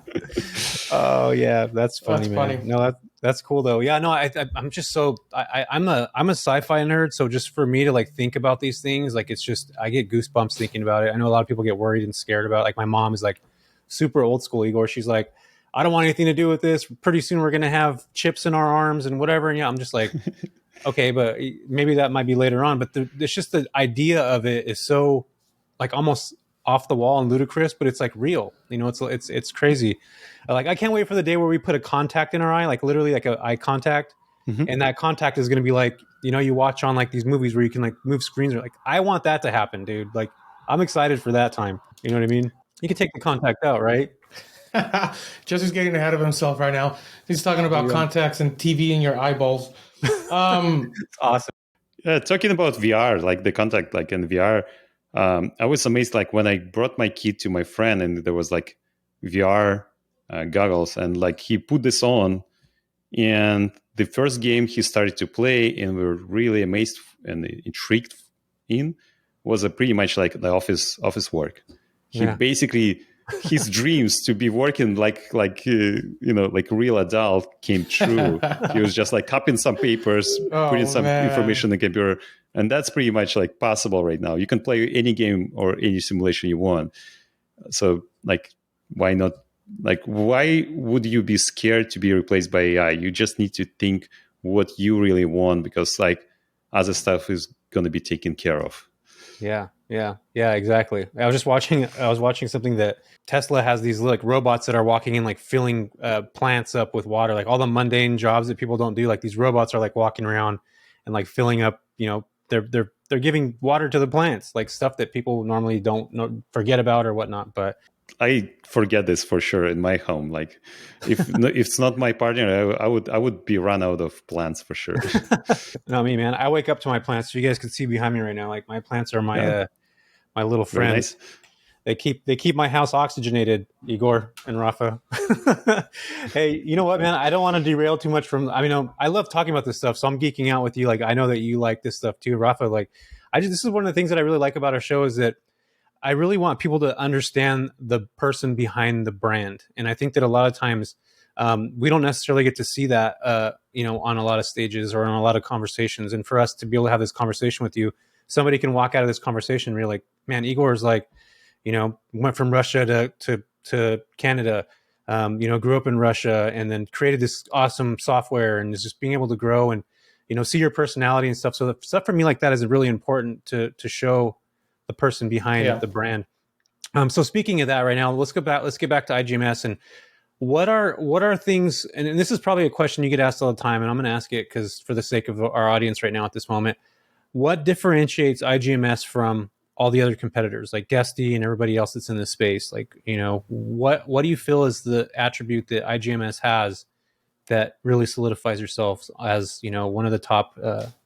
Oh yeah, that's funny, man. Funny. No, that's cool though. Yeah, no, I'm just so I'm a sci-fi nerd, so just for me to like think about these things, like it's just I get goosebumps thinking about it. I know a lot of people get worried and scared about it. Like my mom is like super old school, Igor. She's like, I don't want anything to do with this. Pretty soon we're gonna have chips in our arms and whatever. And yeah, I'm just like, okay, but maybe that might be later on. But it's just the idea of it is so like almost off the wall and ludicrous, but it's like real. You know, it's crazy. Like I can't wait for the day where we put a contact in our eye, like literally like a eye contact, and that contact is going to be like, you know, you watch on like these movies where you can like move screens. Or like I want that to happen, dude. Like I'm excited for that time. You know what I mean? You can take the contact out, right? Jesse's getting ahead of himself right now. He's talking about contacts and TV in your eyeballs. Awesome. Talking about VR, like the contact, like in VR, I was amazed. Like when I brought my kid to my friend, and there was like VR goggles, and like he put this on, and the first game he started to play, and we were really amazed and intrigued in, was pretty much like the office work. He basically his dreams to be working like real adult came true. He was just like copying some papers, putting some information in the computer, and that's pretty much like possible right now. You can play any game or any simulation you want. So like, why not? Like, why would you be scared to be replaced by AI? You just need to think what you really want, because like other stuff is going to be taken care of. Yeah, exactly. I was watching something that Tesla has these like robots that are walking in, like filling plants up with water, like all the mundane jobs that people don't do. Like these robots are like walking around and like filling up, you know, they're giving water to the plants, like stuff that people normally don't forget about or whatnot. But I forget this for sure in my home. Like, if it's not my partner, I would be run out of plants for sure. No, me, man. I wake up to my plants. So you guys can see behind me right now. Like my plants are my my little friends. Nice. They keep my house oxygenated, Igor and Rafa. Hey, you know what, man? I don't want to derail too much from. I mean, I love talking about this stuff, so I'm geeking out with you. Like, I know that you like this stuff too, Rafa. Like, this is one of the things that I really like about our show is that I really want people to understand the person behind the brand. And I think that a lot of times we don't necessarily get to see that, on a lot of stages or in a lot of conversations. And for us to be able to have this conversation with you, somebody can walk out of this conversation and be like, man, Igor is like, went from Russia to Canada, grew up in Russia and then created this awesome software and is just being able to grow and, see your personality and stuff. So the stuff for me like that is really important to show the person behind the brand. So speaking of that right now, let's get back to iGMS and what are things, and this is probably a question you get asked all the time, and I'm going to ask it because for the sake of our audience right now at this moment, what differentiates iGMS from all the other competitors like Guesty and everybody else that's in this space? Like, what do you feel is the attribute that iGMS has that really solidifies yourself as, one of the top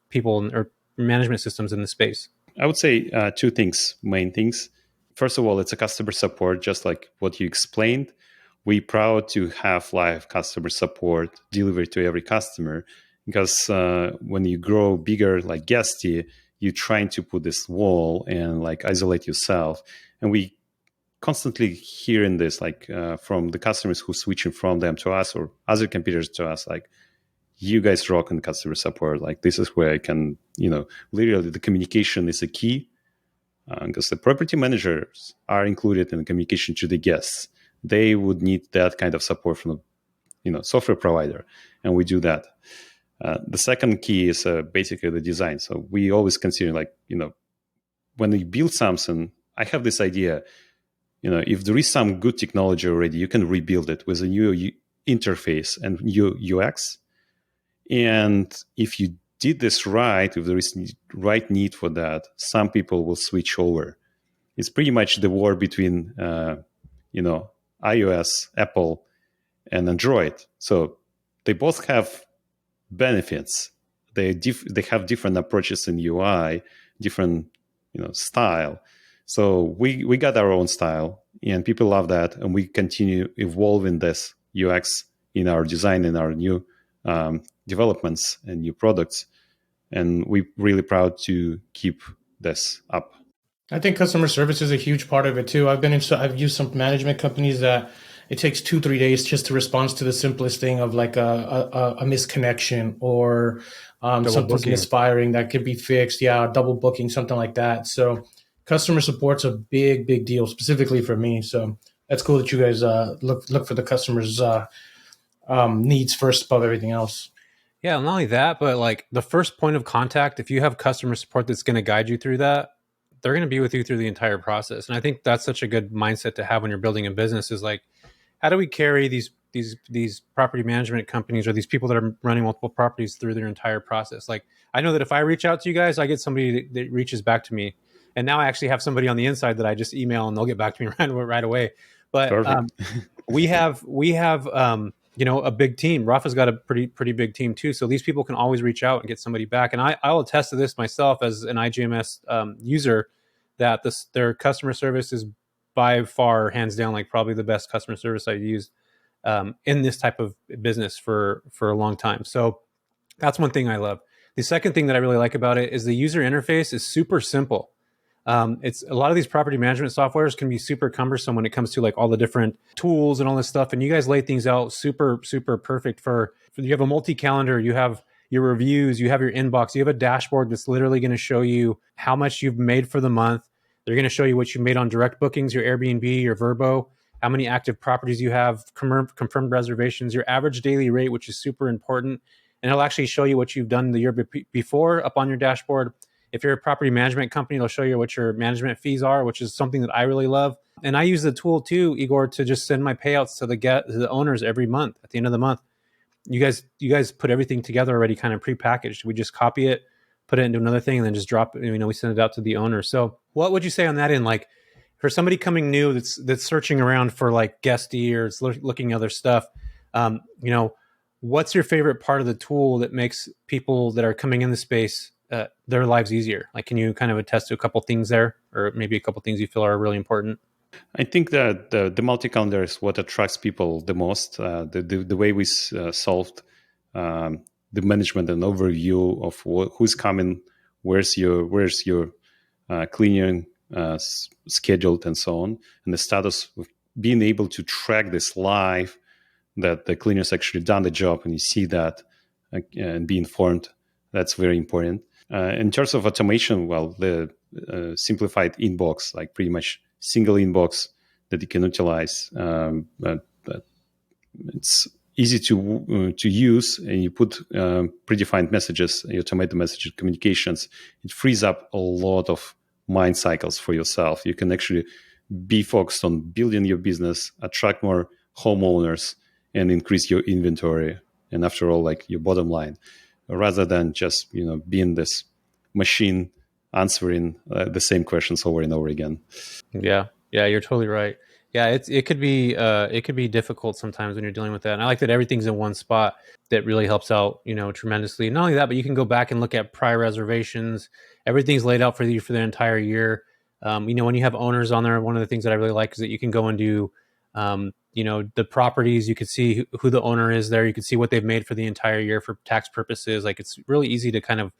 people or management systems in the space? I would say two things, main things. First of all, it's a customer support, just like what you explained. We're proud to have live customer support delivered to every customer because when you grow bigger like Guesty, you're trying to put this wall and like isolate yourself. And we constantly hearing this like from the customers who switching from them to us or other competitors to us, like, you guys rock in customer support. Like, this is where I can, literally the communication is a key because the property managers are included in the communication to the guests. They would need that kind of support from software provider, and we do that. The second key is basically the design. So we always consider when we build something, I have this idea, if there is some good technology already, you can rebuild it with a new interface and new UX. And if you did this right, if there is right need for that, some people will switch over. It's pretty much the war between, iOS, Apple, and Android. So they both have benefits. They have different approaches in UI, different style. So we got our own style, and people love that, and we continue evolving this UX in our design and our new developments and new products. And we're really proud to keep this up. I think customer service is a huge part of it too. I've used some management companies that it takes 2-3 days just to respond to the simplest thing of like a misconnection or something's misfiring that could be fixed. Yeah, double booking, something like that. So customer support's a big deal, specifically for me. So that's cool that you guys look for the customers' needs first above everything else. Yeah, not only that, but like the first point of contact, if you have customer support that's going to guide you through that, they're going to be with you through the entire process. And I think that's such a good mindset to have when you're building a business is like, how do we carry these property management companies or these people that are running multiple properties through their entire process? Like, I know that if I reach out to you guys, I get somebody that reaches back to me. And now I actually have somebody on the inside that I just email and they'll get back to me right away. But we have a big team. Rafa's got a pretty big team too. So these people can always reach out and get somebody back. And I'll attest to this myself as an iGMS user, that their customer service is by far, hands down, like probably the best customer service I've used in this type of business for a long time. So that's one thing I love. The second thing that I really like about it is the user interface is super simple. It's a lot of these property management softwares can be super cumbersome when it comes to like all the different tools and all this stuff. And you guys lay things out super perfect for you have a multi-calendar, you have your reviews, you have your inbox, you have a dashboard that's literally going to show you how much you've made for the month. They're going to show you what you made on direct bookings, your Airbnb, your Vrbo, how many active properties you have, confirmed reservations, your average daily rate, which is super important. And it'll actually show you what you've done the year before up on your dashboard. If you're a property management company, it'll show you what your management fees are, which is something that I really love. And I use the tool too, Igor, to just send my payouts to the owners every month. At the end of the month, you guys put everything together already, kind of prepackaged. We just copy it, put it into another thing, and then just drop it. We send it out to the owner. So what would you say on that end? Like for somebody coming new that's searching around for like guesty or looking at other stuff, what's your favorite part of the tool that makes people that are coming in the space their lives easier? Like, can you kind of attest to a couple things there, or maybe a couple things you feel are really important? I think that the multi-calendar is what attracts people the most. The way we solved the management and overview of who's coming, where's your cleaning scheduled, and so on, and the status of being able to track this live, that the cleaner's actually done the job, and you see that and be informed. That's very important. In terms of automation, well, the simplified inbox, like pretty much single inbox that you can utilize. It's easy to use, and you put predefined messages, you automate the message communications. It frees up a lot of mind cycles for yourself. You can actually be focused on building your business, attract more homeowners, and increase your inventory. And after all, like your bottom line, rather than just being this machine answering the same questions over and over again. Yeah, you're totally right. Yeah, it could be difficult sometimes when you're dealing with that. And I like that everything's in one spot. That really helps out, tremendously. Not only that, but you can go back and look at prior reservations. Everything's laid out for you for the entire year. When you have owners on there, one of the things that I really like is that you can go and do, the properties. You could see who the owner is there. You can see what they've made for the entire year for tax purposes. Like, it's really easy to kind of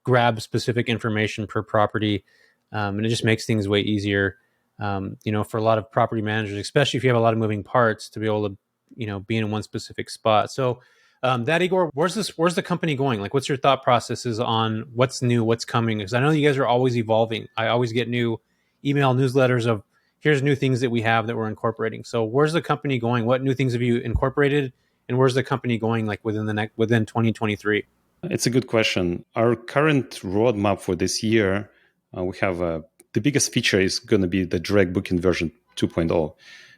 grab specific information per property, and it just makes things way easier. For a lot of property managers, especially if you have a lot of moving parts, to be able to, be in one specific spot. So that, Igor, where's the company going? Like, what's your thought processes on what's new, what's coming? Because I know you guys are always evolving. I always get new email newsletters of here's new things that we have that we're incorporating. So where's the company going? What new things have you incorporated? And where's the company going like within 2023? It's a good question. Our current roadmap for this year, we have the biggest feature is going to be the direct booking version 2.0.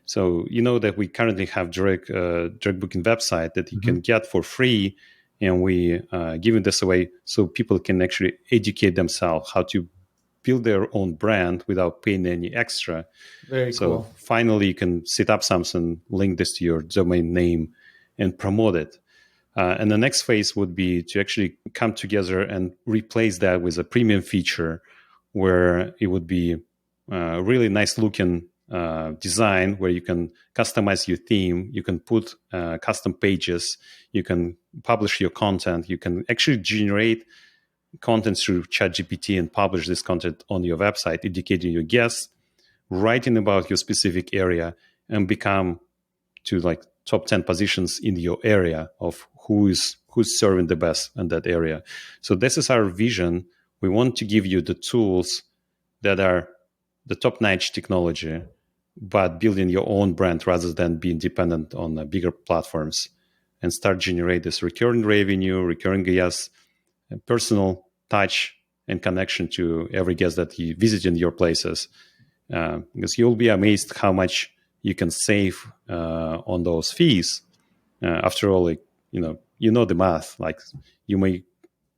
So that we currently have direct booking website that you can get for free, and we giving this away so people can actually educate themselves how to build their own brand without paying any extra. Very cool. So finally, you can set up something, link this to your domain name, and promote it. And the next phase would be to actually come together and replace that with a premium feature where it would be really nice looking design where you can customize your theme, you can put custom pages, you can publish your content, you can actually generate content through ChatGPT and publish this content on your website, educating your guests, writing about your specific area, and become to like top 10 positions in your area of who's serving the best in that area. So this is our vision. We want to give you the tools that are the top-notch technology, but building your own brand rather than being dependent on bigger platforms, and start generate this recurring revenue, recurring guests, personal touch and connection to every guest that you visit in your places. Because you'll be amazed how much you can save on those fees. After all, like, you know the math. Like, you may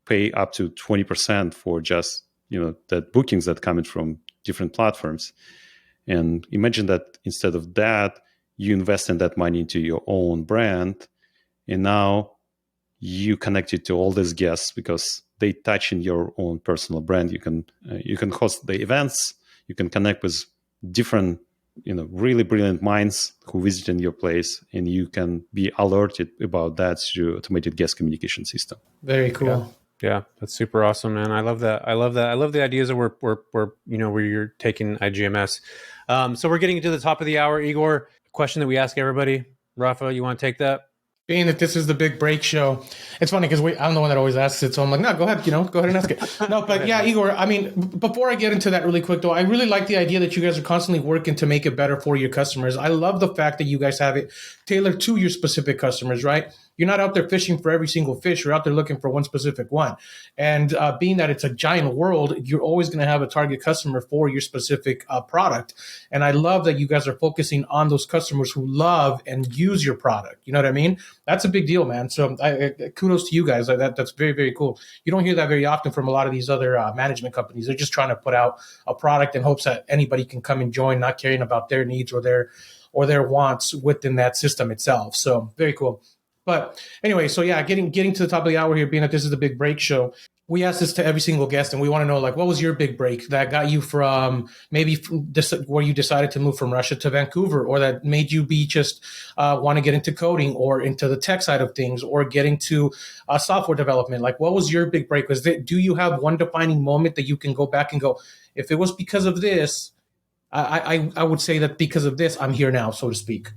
pay up to 20% for just the bookings that come in from different platforms. And imagine that instead of that, you invest in that money into your own brand, and now you connect it to all these guests because they touch in your own personal brand. You can host the events. You can connect with different really brilliant minds who visit in your place, and you can be alerted about that through automated guest communication system. Very cool. Yeah, that's super awesome, man. I love that. I love the ideas of where you're taking iGMS. So we're getting to the top of the hour, Igor. Question that we ask everybody. Rafa, you want to take that? Being that this is the big break show, it's funny because I'm the one that always asks it. So I'm like, no, go ahead, go ahead and ask it. No, but yeah, Igor, I mean, before I get into that really quick though, I really like the idea that you guys are constantly working to make it better for your customers. I love the fact that you guys have it tailored to your specific customers, right? You're not out there fishing for every single fish. You're out there looking for one specific one. And being that it's a giant world, you're always going to have a target customer for your specific product. And I love that you guys are focusing on those customers who love and use your product. You know what I mean? That's a big deal, man. So kudos to you guys. That's very, very cool. You don't hear that very often from a lot of these other management companies. They're just trying to put out a product in hopes that anybody can come and join, not caring about their needs or their wants within that system itself. So very cool. But anyway, so yeah, getting to the top of the hour here, being that this is the big break show, we ask this to every single guest, and we want to know, like, what was your big break that got you from where you decided to move from Russia to Vancouver, or that made you be just want to get into coding or into the tech side of things, or get into software development? Like, what was your big break? Do you have one defining moment that you can go back and go, if it was because of this, I would say that because of this, I'm here now, so to speak.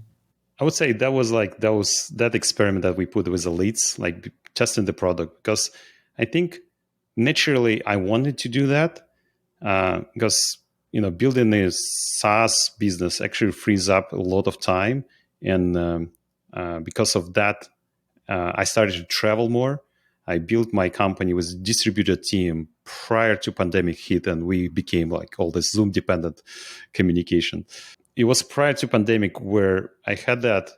I would say that experiment that we put with the leads, like testing the product, because I think naturally I wanted to do that because building a SaaS business actually frees up a lot of time, and because of that, I started to travel more. I built my company with a distributed team prior to pandemic hit, and we became like all this Zoom dependent communication. It was prior to pandemic where I had that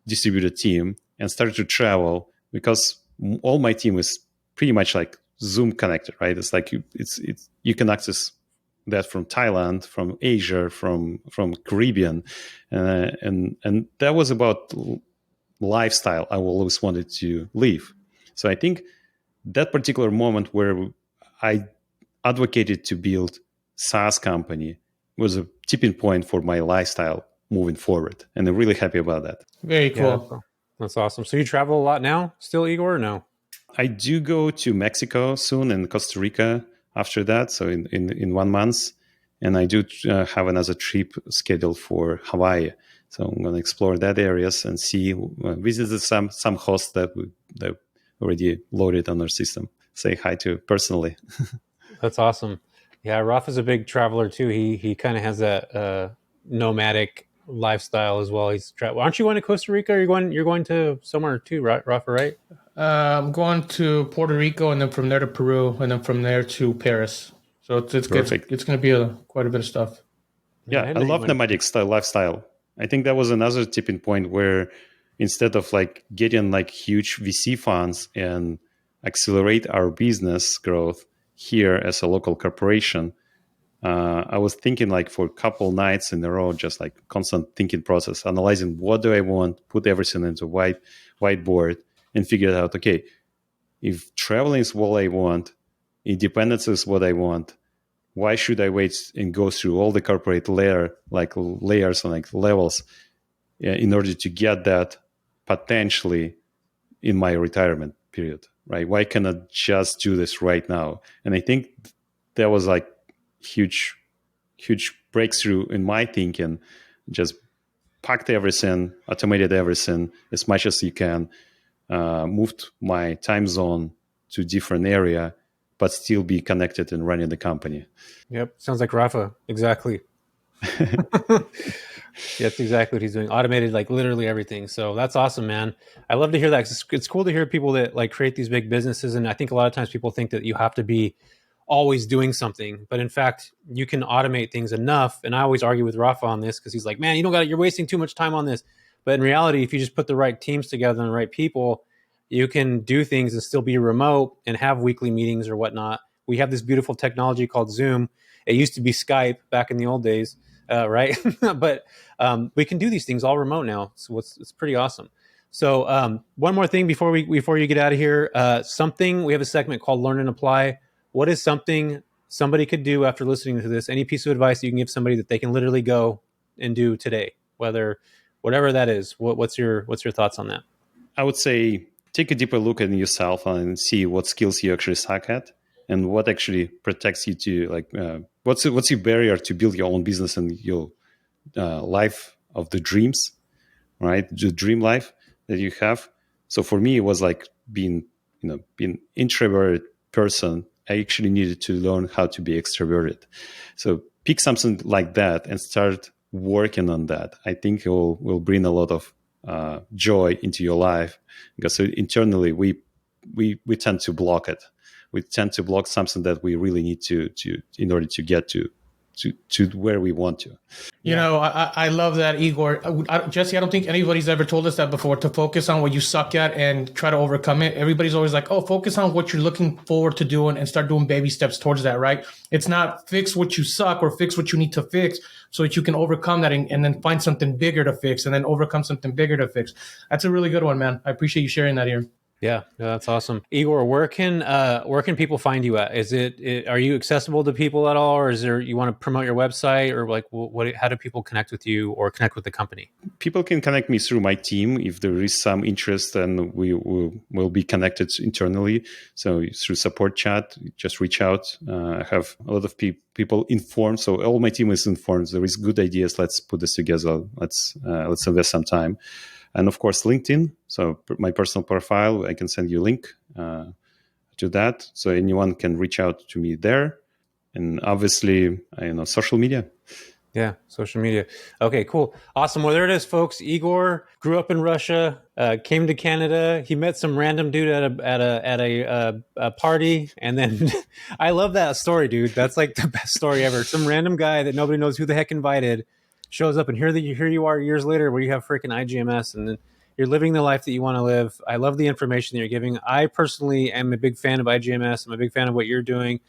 distributed team and started to travel, because all my team is pretty much like Zoom connected, right? It's like you can access that from Thailand, from Asia, from Caribbean, and that was about lifestyle I always wanted to live. So I think that particular moment where I advocated to build SaaS company was a tipping point for my lifestyle moving forward, and I'm really happy about that. Very cool. Yeah, that's awesome. So you travel a lot now still, Igor, or no? I do go to Mexico soon and Costa Rica after that, so in 1 month, and I do have another trip scheduled for Hawaii. So I'm going to explore that areas and see, visit some hosts that already loaded on our system. Say hi to personally. That's awesome. Yeah, Rafa's a big traveler too. He kind of has that nomadic lifestyle as well. Aren't you going to Costa Rica? You're going to somewhere too, right, Rafa? Right? I'm going to Puerto Rico, and then from there to Peru, and then from there to Paris. So it's Perfect. It's going to be quite a bit of stuff. Yeah, I love nomadic lifestyle. I think that was another tipping point where instead of like getting like huge VC funds and accelerate our business growth here as a local corporation, I was thinking like for a couple nights in a row, just like constant thinking process, analyzing what do I want, put everything into whiteboard, and figure out, okay, if traveling is what I want, independence is what I want, why should I wait and go through all the corporate layers and like levels in order to get that potentially in my retirement period, right? Why cannot just do this right now? And I think that was like huge breakthrough in my thinking. Just packed everything, automated everything as much as you can, moved my time zone to different area, but still be connected and running the company. Yep. Sounds like Rafa. Exactly. That's exactly what he's doing. Automated, like literally everything. So that's awesome, man. I love to hear that. It's cool to hear people that like create these big businesses. And I think a lot of times people think that you have to be always doing something, but in fact, you can automate things enough. And I always argue with Rafa on this because he's like, man, you're wasting too much time on this. But in reality, if you just put the right teams together and the right people, you can do things and still be remote and have weekly meetings or whatnot. We have this beautiful technology called Zoom. It used to be Skype back in the old days, right? But we can do these things all remote now. So it's pretty awesome. So one more thing before you get out of here, we have a segment called Learn and Apply. What is something somebody could do after listening to this? Any piece of advice you can give somebody that they can literally go and do today, whatever that is. What's your thoughts on that? I would say take a deeper look at yourself and see what skills you actually suck at and what actually protects you to what's your barrier to build your own business and your life of the dreams, right? The dream life that you have. So for me, it was like being introverted person. I actually needed to learn how to be extroverted. So pick something like that and start working on that. I think it will bring a lot of joy into your life, because internally we tend to block it. We tend to block something that we really need to in order to get to where we want to. You know, I love that, Igor. Jesse, I don't think anybody's ever told us that before, to focus on what you suck at and try to overcome it. Everybody's always like, oh, focus on what you're looking forward to doing and start doing baby steps towards that, right? It's not fix what you suck or fix what you need to fix so that you can overcome that and then find something bigger to fix and then overcome something bigger to fix. That's a really good one, man. I appreciate you sharing that here. Yeah, that's awesome. Igor, where can people find you at? Are you accessible to people at all, or you want to promote your website, or like how do people connect with you or connect with the company? People can connect me through my team if there is some interest, and we will be connected internally. So through support chat, just reach out. I have a lot of people informed, so all my team is informed. There is good ideas. Let's put this together. Let's invest some time. And of course, LinkedIn. So my personal profile, I can send you a link to that. So anyone can reach out to me there. And obviously, social media. Yeah, social media. Okay, cool. Awesome. Well, there it is, folks. Igor grew up in Russia, came to Canada. He met some random dude at a party. And then I love that story, dude. That's like the best story ever. Some random guy that nobody knows who the heck invited shows up, and here you are years later where you have freaking iGMS, and then you're living the life that you want to live. I love the information that you're giving. I personally am a big fan of iGMS. I'm a big fan of what you're doing.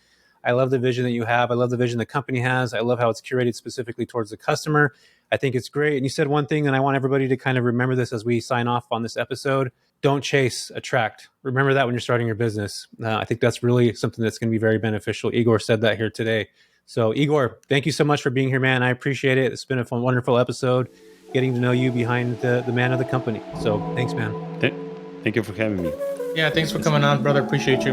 I love the vision that you have. I love the vision the company has. I love how it's curated specifically towards the customer. I think it's great. And you said one thing, and I want everybody to kind of remember this as we sign off on this episode. Don't chase, attract. Remember that when you're starting your business. I think that's really something that's going to be very beneficial. Igor said that here today. So Igor, thank you so much for being here, man. I appreciate it. It's been a fun, wonderful episode getting to know you behind the man of the company. So thanks, man. Thank you for having me. Yeah, thanks for coming on, brother. Appreciate you.